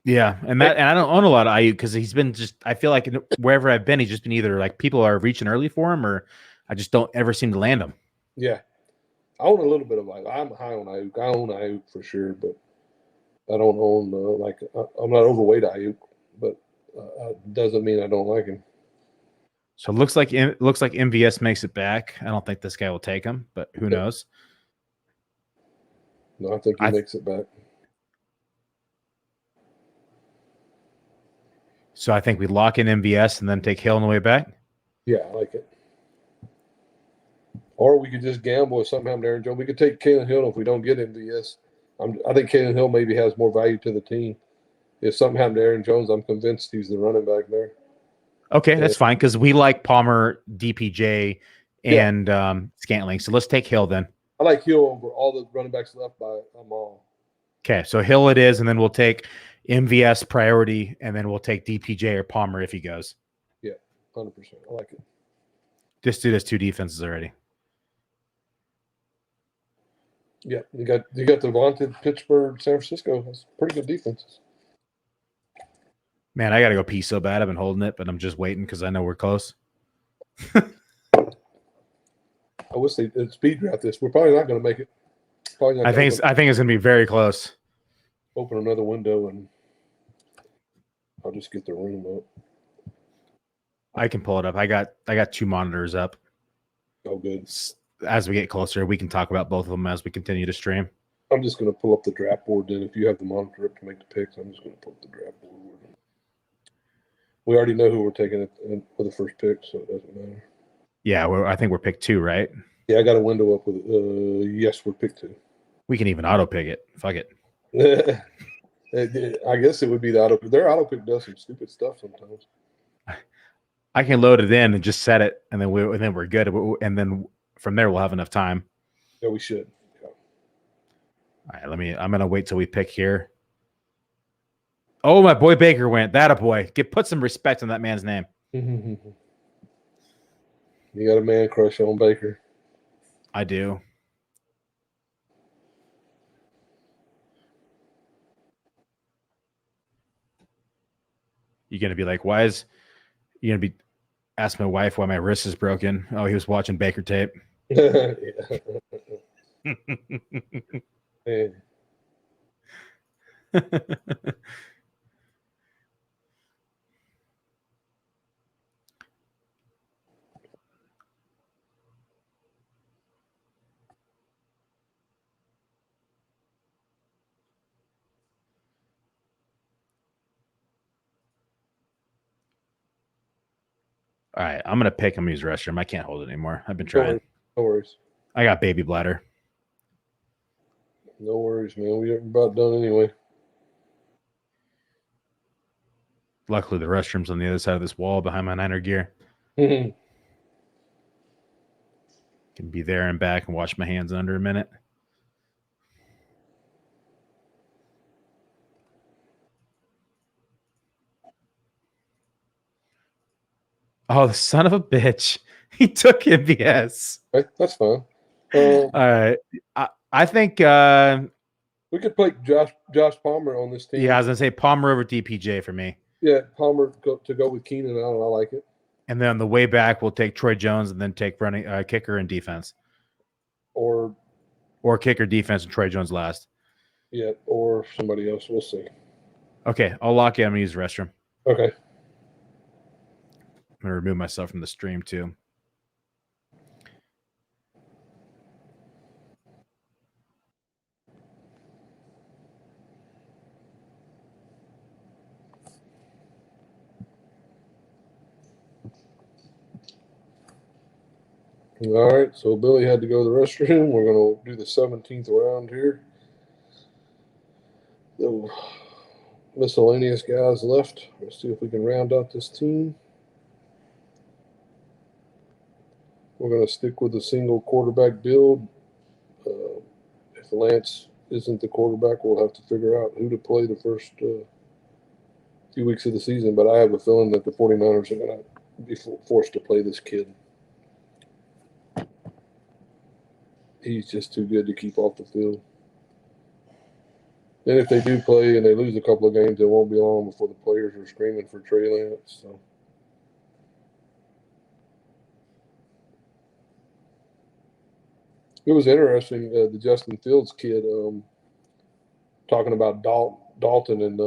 Yeah, and I don't own a lot of Ayuk because he's been just. I feel like wherever I've been, he's just been either like people are reaching early for him, or I just don't ever seem to land him. Yeah, I own a little bit of Ayuk. I'm high on Ayuk. I own Ayuk for sure, but I don't own I'm not overweight Ayuk, but doesn't mean I don't like him. So it looks like MVS makes it back. I don't think this guy will take him, but who knows? No, I think he makes it back. So I think we lock in MVS and then take Hill on the way back. Yeah, I like it. Or we could just gamble with something happened to Aaron Jones. We could take Kalen Hill if we don't get MVS. I think Kalen Hill maybe has more value to the team. If something happened to Aaron Jones, I'm convinced he's the running back there. Okay, that's fine because we like Palmer, DPJ, and Scantling. So let's take Hill then. I like Hill over all the running backs left by Amal. Okay, so Hill it is, and then we'll take MVS priority, and then we'll take DPJ or Palmer if he goes. Yeah, 100%. I like it. This dude has two defenses already. Yeah, you got the vaunted Pittsburgh, San Francisco. That's pretty good defenses. Man, I got to go pee so bad. I've been holding it, but I'm just waiting because I know we're close. I wish they'd speed draft this. We're probably not going to make it. I think it's going to be very close. Open another window and I'll just get the room up. I can pull it up. I got two monitors up. Oh, good. As we get closer, we can talk about both of them as we continue to stream. I'm just going to pull up the draft board then. If you have the monitor up to make the picks, I'm just going to pull up the draft board. We already know who we're taking for the first pick, so it doesn't matter. Yeah, I think we're pick 2, right? Yeah, I got a window up with yes, we're pick 2. We can even auto pick it. Fuck it. I guess it would be the auto pick. Their auto pick does some stupid stuff sometimes. I can load it in and just set it, and then we're good. And then from there we'll have enough time. Yeah, we should. Yeah. All right, I'm gonna wait till we pick here. Oh, my boy Baker went. That a boy. Put some respect on that man's name. You got a man crush on Baker. I do. You're gonna be like, you're gonna be ask my wife why my wrist is broken. Oh, he was watching Baker tape. Yeah. All right, I'm gonna pick him. Use restroom. I can't hold it anymore. I've been trying. No worries. I got baby bladder. No worries, man. We're about done anyway. Luckily, the restroom's on the other side of this wall behind my Niner gear. Can be there and back and wash my hands in under a minute. Oh, the son of a bitch. He took MVS. Right, that's fine. All right. I think we could play Josh Palmer on this team. Yeah, I was going to say Palmer over DPJ for me. Yeah, Palmer to go with Keenan. I like it. And then on the way back, we'll take Troy Jones and then take running kicker and defense. Or kicker, defense, and Troy Jones last. Yeah, or somebody else. We'll see. Okay, I'll lock in. I'm going to use the restroom. Okay. I'm going to remove myself from the stream, too. All right, so Billy had to go to the restroom. We're going to do the 17th round here. The miscellaneous guys left. Let's see if we can round out this team. We're going to stick with a single quarterback build. If Lance isn't the quarterback, we'll have to figure out who to play the first few weeks of the season. But I have a feeling that the 49ers are going to be forced to play this kid. He's just too good to keep off the field. And if they do play and they lose a couple of games, it won't be long before the players are screaming for Trey Lance. So. It was interesting, the Justin Fields kid talking about Dalton and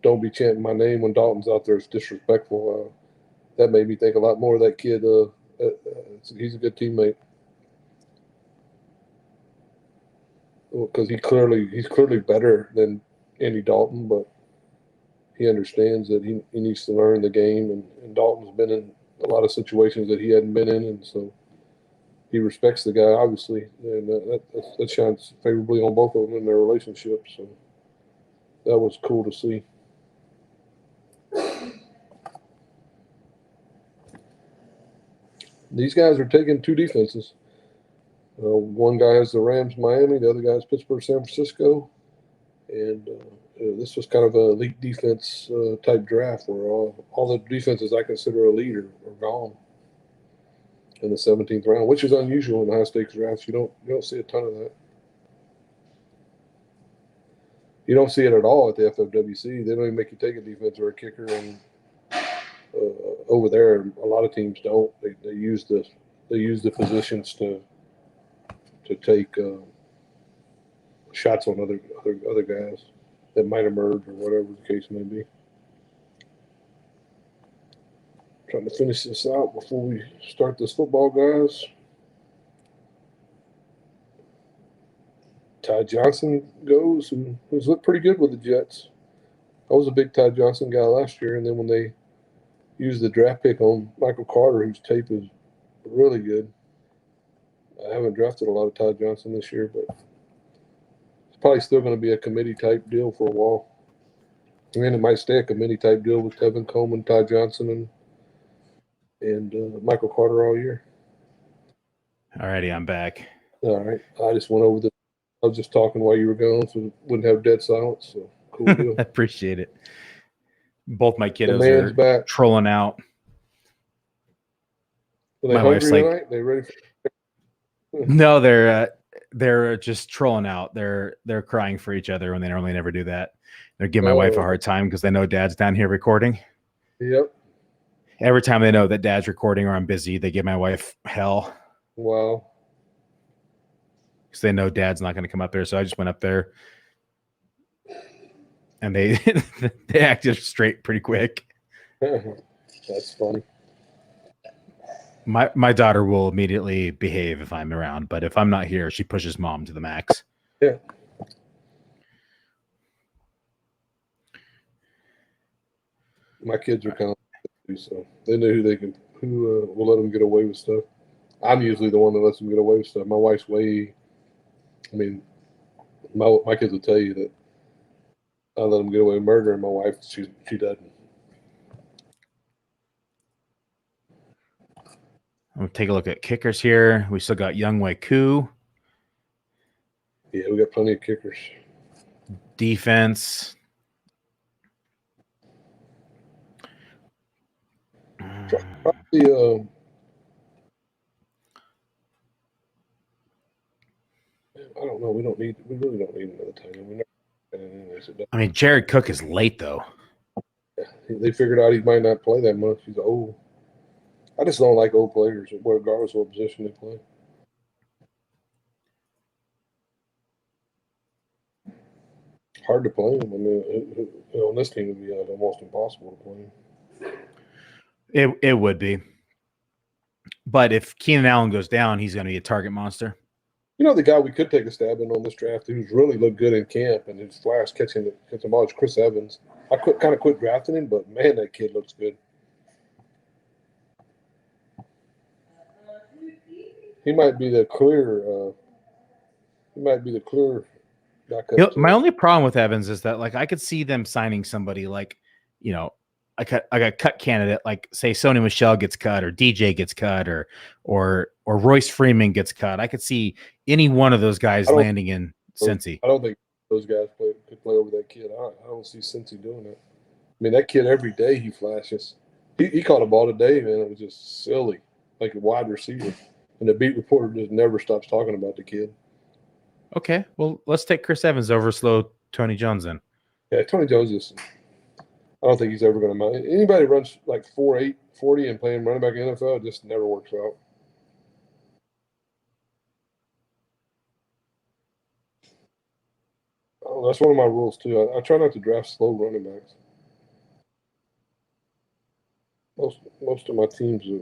don't be chanting my name when Dalton's out there. It's disrespectful. That made me think a lot more of that kid. He's a good teammate. Because he's clearly better than Andy Dalton, but he understands that he needs to learn the game, and Dalton's been in a lot of situations that he hadn't been in, and so he respects the guy, obviously, and that shines favorably on both of them in their relationship. So that was cool to see. These guys are taking two defenses. One guy has the Rams, Miami. The other guy is Pittsburgh, San Francisco. And this was kind of an elite defense type draft where all the defenses I consider elite are gone in the 17th round, which is unusual in high stakes drafts. You don't see a ton of that. You don't see it at all at the FFWC. They don't even make you take a defense or a kicker, and over there, a lot of teams don't. They use the positions to take shots on other guys that might emerge or whatever the case may be. Trying to finish this out before we start this football, guys. Ty Johnson goes, who's looked pretty good with the Jets. I was a big Ty Johnson guy last year, and then when they used the draft pick on Michael Carter, whose tape is really good. I haven't drafted a lot of Ty Johnson this year, but it's probably still going to be a committee-type deal for a while. And then it might stay a committee-type deal with Tevin Coleman, Ty Johnson, and Michael Carter all year. All righty, I'm back. All right. I just went over I was just talking while you were gone, so we wouldn't have dead silence. So cool deal. I appreciate it. Both my kiddos are back. trolling out. Are they My wife's hungry like, tonight? They ready for no, they're just trolling out. They're crying for each other when they normally never do that. They're giving my wife a hard time because they know Dad's down here recording. Yep. Every time they know that Dad's recording or I'm busy, they give my wife hell. Wow. Because they know Dad's not going to come up there. So I just went up there, and they acted straight pretty quick. That's funny. My daughter will immediately behave if I'm around, but if I'm not here, she pushes Mom to the max. Yeah. My kids are kind of so they know who will let them get away with stuff. I'm usually the one that lets them get away with stuff. My wife's my kids will tell you that I let them get away with murder, and my wife, she doesn't. I'm going to take a look at kickers here. We still got Young Wei Koo. Yeah, we got plenty of kickers. Defense. Probably, I don't know. We really don't need another tight end. I mean, Jared Cook is late though. Yeah, they figured out he might not play that much. He's old. I just don't like old players, regardless of what position they play. Hard to play him. I mean, on this team, it would be almost impossible to play him. It would be. But if Keenan Allen goes down, he's going to be a target monster. You know, the guy we could take a stab in on this draft who's really looked good in camp and his flash catching the ball is Chris Evans. I kind of quit drafting him, but man, that kid looks good. He might be the clear. Backup. My only problem with Evans is that like I could see them signing somebody like, you know, a cut candidate, like say Sony Michel gets cut or DJ gets cut or Royce Freeman gets cut. I could see any one of those guys landing in Cincy. I don't think those guys could play over that kid. I don't see Cincy doing it. I mean, that kid every day he flashes. He caught a ball today, man. It was just silly, like a wide receiver. And the beat reporter just never stops talking about the kid. Okay, well, let's take Chris Evans over slow Tony Jones then. Yeah, Tony Jones is. I don't think he's ever going to mind. Anybody runs like 4.8, 40 and playing running back in the NFL, it just never works out. Oh, that's one of my rules too. I try not to draft slow running backs. Most of my teams are.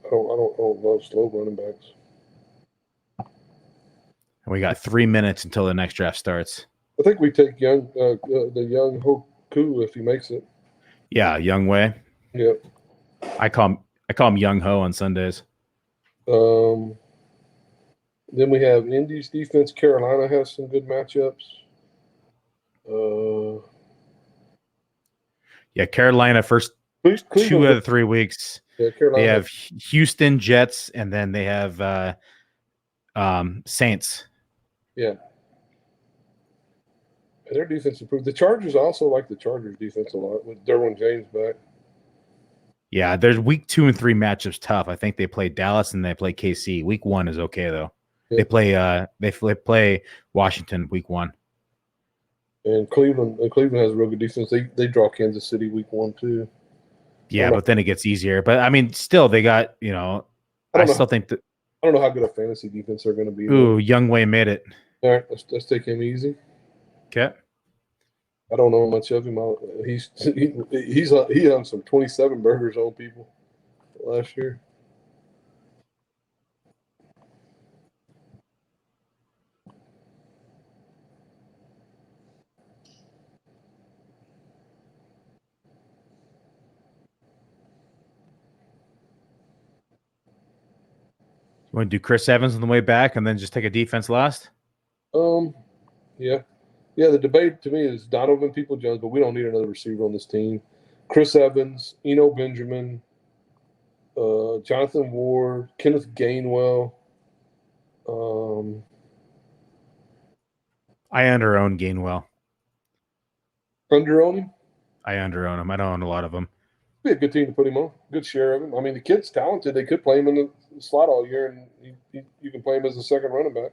I don't love slow running backs. We got 3 minutes until the next draft starts. I think we take the young Hoku if he makes it. Yeah, Young Wei. Yep. I call him Young Ho on Sundays. Then we have Indy's defense. Carolina has some good matchups. Yeah, Carolina first Cleveland, 2 out of 3 weeks. Yeah, Carolina. They have Houston Jets, and then they have Saints. Yeah. Their defense improved. The Chargers also like the Chargers defense a lot with Derwin James back. Yeah, there's week 2 and 3 matchups tough. I think they play Dallas and they play KC. Week 1 is okay though. Yeah. They play Washington week 1. And Cleveland has a real good defense. They draw Kansas City week 1 too. Yeah, but then it gets easier. But I mean, still they got, I still think that I don't know how good a fantasy defense they're going to be. Ooh, Young Wei made it. All right, let's take him easy. Okay. I don't know much of him. He hung some 27 burgers on people last year. You want to do Chris Evans on the way back and then just take a defense last? Yeah. Yeah, the debate to me is Donovan Peoples-Jones, but we don't need another receiver on this team. Chris Evans, Eno Benjamin, Jonathan Ward, Kenneth Gainwell. I underown Gainwell. Underown him? I underown him. I don't own a lot of them. Be a good team to put him on. Good share of him. I mean, the kid's talented. They could play him in the slot all year, and you can play him as a second running back.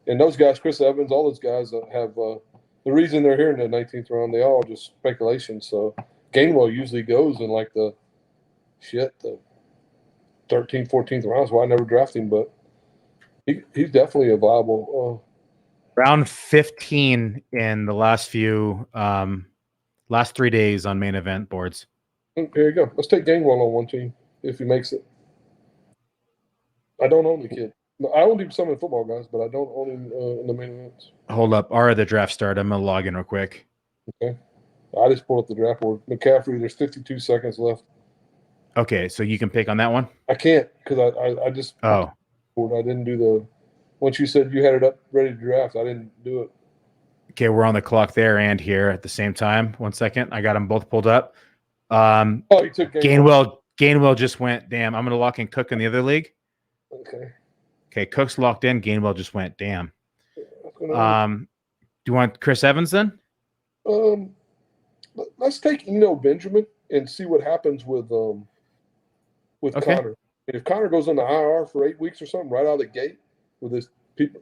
And those guys, Chris Evans, all those guys have the reason they're here in the 19th round, they all just speculation. So Gainwell usually goes in like the 13th, 14th rounds. Well, I never draft him, but he's definitely a viable. Round 15 in the last 3 days on main event boards. Here you go. Let's take Gainwell on one team if he makes it. I don't own the kid. I own him some in football, guys, but I don't own him in the main events. Hold up. All right, the draft started. I'm going to log in real quick. Okay. I just pulled up the draft board. McCaffrey, there's 52 seconds left. Okay, so you can pick on that one? I can't because I just – I didn't do the – once you said you had it up ready to draft, I didn't do it. Okay, we're on the clock there and here at the same time. 1 second. I got them both pulled up. You took Gainwell. Gainwell just went, damn, I'm going to lock in Cook in the other league. Okay, Cook's locked in. Gainwell just went, damn. Do you want Chris Evans then? Let's take Eno Benjamin and see what happens with Connor. If Connor goes on the IR for 8 weeks or something right out of the gate with his people,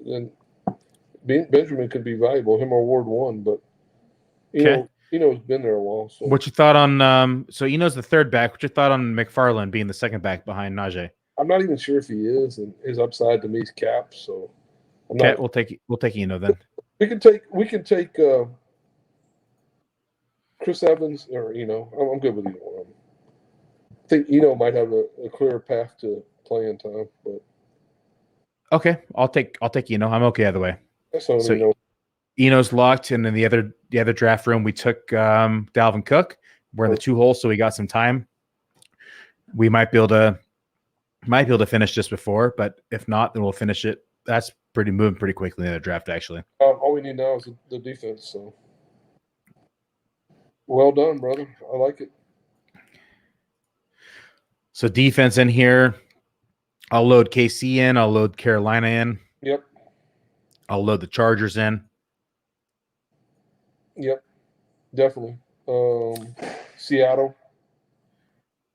then Benjamin could be valuable. Him or Ward 1, but Eno's been there a while. So. What's your thought on so Eno's the third back. What's your thought on McFarland being the second back behind Najee? I'm not even sure if he is, and his upside to me is capped. So, we'll take Eno then. We can take Chris Evans or Eno. I'm good with either one. I think Eno might have a clearer path to playing time, but okay, I'll take Eno. I'm okay either way. So Eno's locked, and in the other draft room we took Dalvin Cook. We're in the 2 holes, so we got some time. We might be able to Might be able to finish just before, but if not, then we'll finish it. That's moving pretty quickly in the draft, actually. All we need now is the defense. So, well done, brother. I like it. So defense in here. I'll load KC in. I'll load Carolina in. Yep. I'll load the Chargers in. Yep. Definitely. Seattle.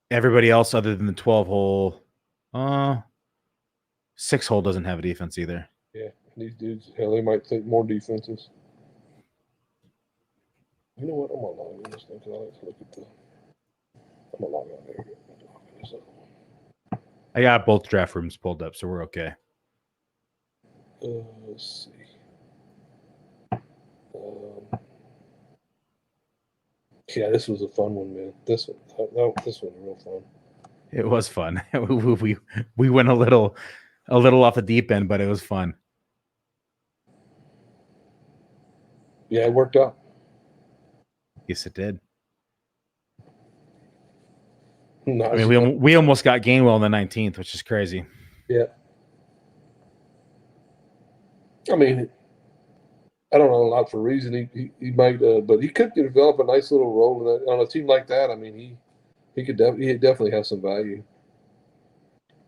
Everybody else other than the 12 hole. 6 hole doesn't have a defense either. Yeah, these dudes, hell, they might think more defenses. You know what? I'm gonna log in this thing because I like to look at the. I'm gonna log out there. I got both draft rooms pulled up, so we're okay. Let's see. Yeah, this was a fun one, man. This one was real fun. It was fun. we went a little off the deep end, but it was fun. Yeah, it worked out. Yes, it did. Nice. I mean, we almost got Gainwell on the 19th, which is crazy. Yeah. I mean, I don't know a lot for a reason. He might, but he could develop a nice little role on a team like that. I mean, he definitely has some value.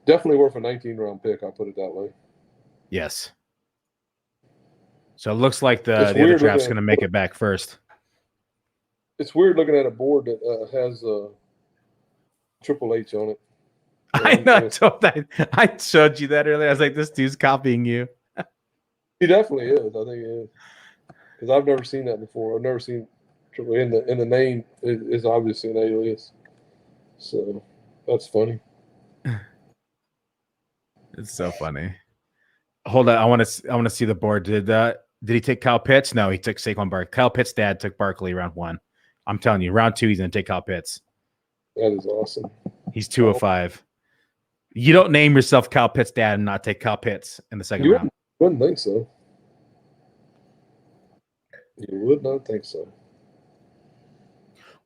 Definitely worth a 19-round pick. I'll put it that way. Yes. So it looks like the other draft's going to make it back first. It's weird looking at a board that has Triple H on it. I know. I showed you that earlier. I was like, this dude's copying you. He definitely is. I think he is. Because I've never seen that before. I've never seen Triple H. In the name is obviously an alias. So that's funny. It's so funny. Hold on. I want to see the board. Did he take Kyle Pitts? No, he took Saquon Barkley. Kyle Pitts' dad took Barkley round 1. I'm telling you, round 2, he's going to take Kyle Pitts. That is awesome. He's 205. You don't name yourself Kyle Pitts' dad and not take Kyle Pitts in the second round. Wouldn't think so. You would not think so.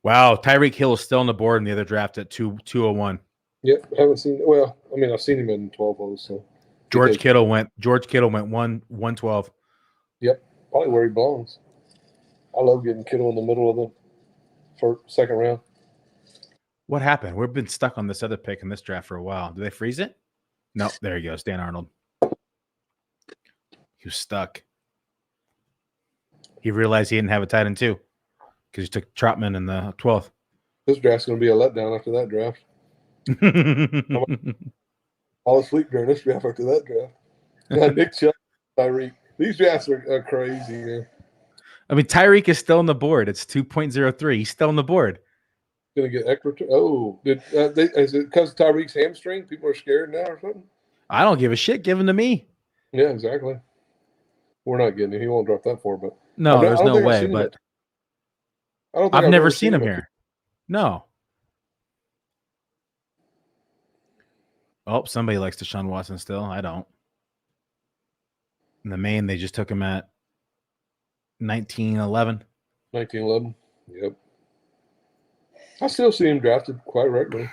Wow, Tyreek Hill is still on the board in the other draft at 201. Yep, haven't seen. Well, I mean, I've seen him in 12 holes. So George Kittle went 112. Yep, probably where he belongs. I love getting Kittle in the middle of the second round. What happened? We've been stuck on this other pick in this draft for a while. Did they freeze it? No, there he goes, Dan Arnold. He was stuck. He realized he didn't have a tight end too because he took Trotman in the 12th. This draft's going to be a letdown after that draft. I'll sleep during this draft after that draft. Nick Chubb, Tyreek. These drafts are crazy, man. I mean, Tyreek is still on the board. It's 2.03. He's still on the board. Going to get extra. Is it because of Tyreek's hamstring? People are scared now or something? I don't give a shit. Give him to me. Yeah, exactly. We're not getting him. He won't drop that far, but no, there's no way. But I've never seen him here. No. Oh, somebody likes Deshaun Watson still. I don't. In the main, they just took him at 1911. 1911. Yep. I still see him drafted quite regularly.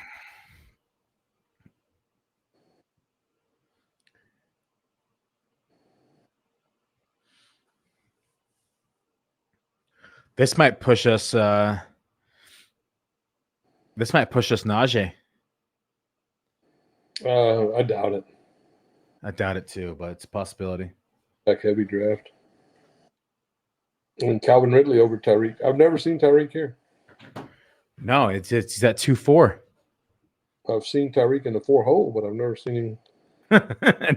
This might push us. Najee. I doubt it. I doubt it too, but it's a possibility. Back heavy draft. And Calvin Ridley over Tyreek. I've never seen Tyreek here. No, it's at 2-4. I've seen Tyreek in the 4 hole, but I've never seen him.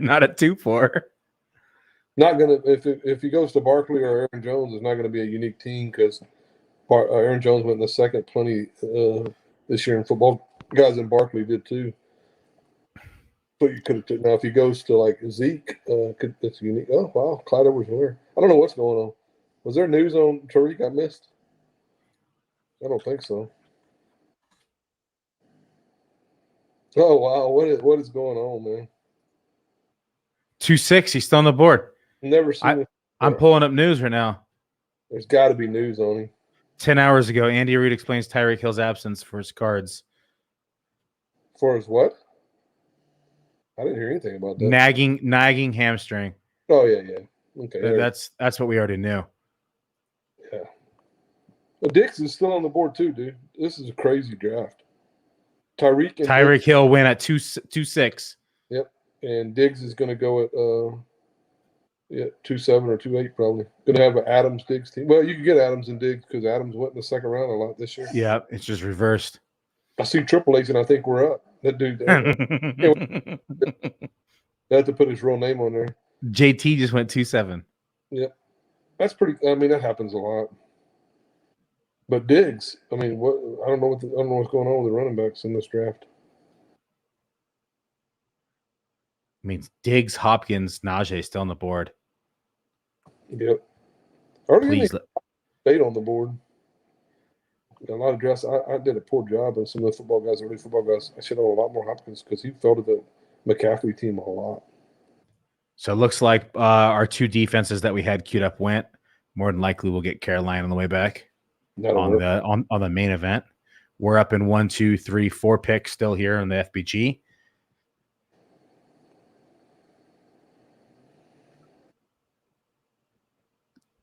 Not at 2-4. Not gonna if he goes to Barkley or Aaron Jones, it's not going to be a unique team because Aaron Jones went in the second plenty this year in football. Guys in Barkley did too. So you could have now if he goes to like Zeke, it's unique. Oh wow, Clyde Edwards-Helaire. I don't know what's going on. Was there news on Tyreek I missed? I don't think so. Oh wow, what is going on, man? 2-6. He's still on the board. Never seen it. I'm pulling up news right now. There's got to be news on him. 10 hours ago, Andy Reid explains Tyreek Hill's absence for his cards. For his what? I didn't hear anything about that. Nagging hamstring. Oh yeah. Okay, That's what we already knew. Yeah. Well, Diggs is still on the board too, dude. This is a crazy draft. Tyreek Hill went at 2.6. Yep, and Diggs is going to go at 2.7 or 2.8 probably. Going to have an Adams Diggs team. Well, you can get Adams and Diggs because Adams went in the second round a lot this year. Yeah, it's just reversed. I see Triple H and I think we're up. That dude. They have to put his real name on there. JT just went 2.7. Yep, that's pretty. I mean, that happens a lot. But Diggs, I mean, I don't know what's going on with the running backs in this draft. I mean, Diggs, Hopkins, Najee still on the board. Yep. Already Please stayed on the board. A lot of drafts. I did a poor job on some of the early football guys. I should have a lot more Hopkins because he fell to the McCaffrey team a lot. So it looks like our two defenses that we had queued up went. More than likely, we'll get Carolina on the way back. On the main event. We're up in 1, 2, 3, 4 picks still here in the FBG.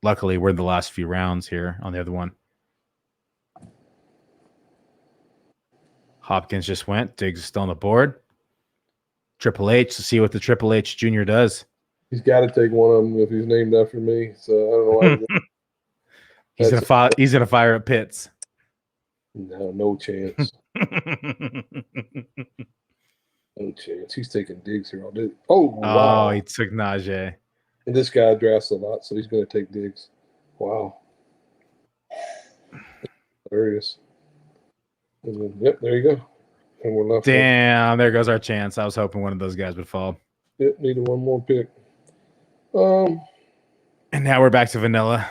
Luckily, we're in the last few rounds here on the other one. Hopkins just went. Diggs is still on the board. Triple H, to see what the Triple H Jr. does. He's got to take one of them if he's named after me. So I don't know why. He's gonna fire at Pitts. No chance. No chance. He's taking Diggs here all day. Oh, wow. He took Najee. And this guy drafts a lot, so he's going to take Diggs. Wow. Hilarious. And then, yep, there you go. And we're left. Damn, there goes our chance. I was hoping one of those guys would fall. Yep, needed one more pick. And now we're back to vanilla.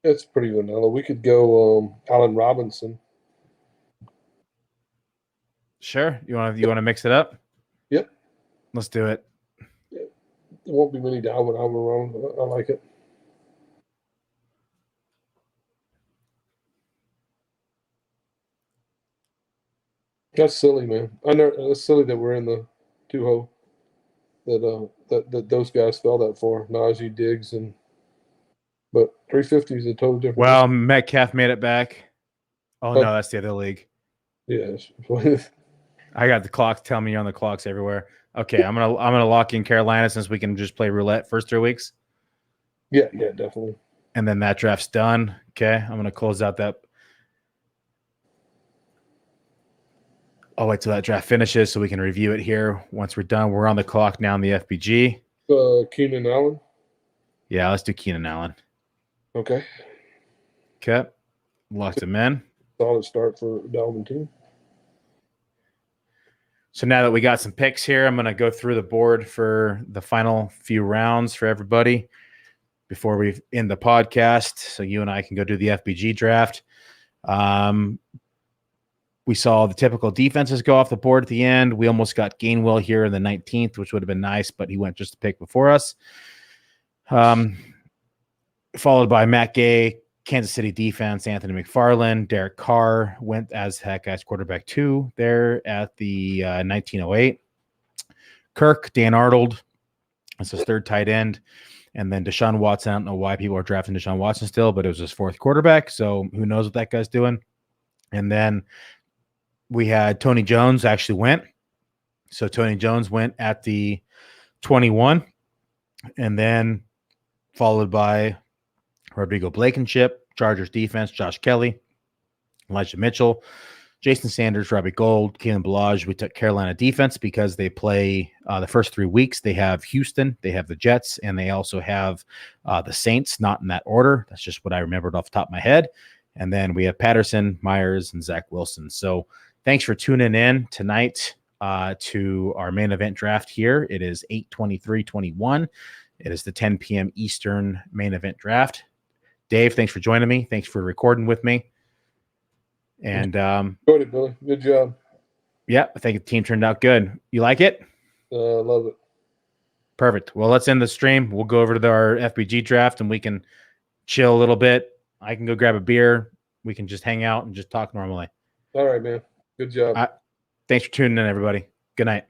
It's pretty vanilla. We could go Allen Robinson. Sure. You want to mix it up? Yep. Let's do it. There won't be many Allen Robinson. I like it. That's silly, man. I know it's silly that we're in the 2-hole. That those guys fell that far. Najee, Diggs, but 350 is a total different. Well, Metcalf made it back. Oh no, that's the other league. Yes. I got the clocks telling me you're on the clocks everywhere. Okay, I'm gonna lock in Carolina since we can just play roulette first 3 weeks. Yeah, definitely. And then that draft's done. Okay, I'm gonna close out that. I'll wait till that draft finishes so we can review it here. Once we're done, we're on the clock now in the FBG. Keenan Allen. Yeah, let's do Keenan Allen. Okay. Locked him in. Solid start for Dalvin team. So now that we got some picks here, I'm going to go through the board for the final few rounds for everybody before we end the podcast. So you and I can go do the FBG draft. We saw the typical defenses go off the board at the end. We almost got Gainwell here in the 19th, which would have been nice, but he went just a pick before us. Followed by Matt Gay, Kansas City defense, Anthony McFarland. Derek Carr went as Hawkeyes quarterback 2 there at the 1908. Kirk, Dan Arnold, that's his third tight end. And then Deshaun Watson. I don't know why people are drafting Deshaun Watson still, but it was his 4th quarterback. So who knows what that guy's doing. And then we had Tony Jones actually went. So Tony Jones went at the 21. And then followed by Rodrigo Blankenship, Chargers defense, Josh Kelly, Elijah Mitchell, Jason Sanders, Robbie Gould, Keenan Ballage. We took Carolina defense because they play the first 3 weeks. They have Houston, they have the Jets, and they also have the Saints, not in that order. That's just what I remembered off the top of my head. And then we have Patterson, Myers, and Zach Wilson. So thanks for tuning in tonight to our main event draft here. It is 8/23/21. It is the 10 p.m. Eastern main event draft. Dave, thanks for joining me. Thanks for recording with me. And Good it, Billy. Good job. Yeah, I think the team turned out good. You like it? Love it. Perfect. Well, let's end the stream. We'll go over to our FBG draft and we can chill a little bit. I can go grab a beer. We can just hang out and just talk normally. All right, man. Good job. Thanks for tuning in, everybody. Good night.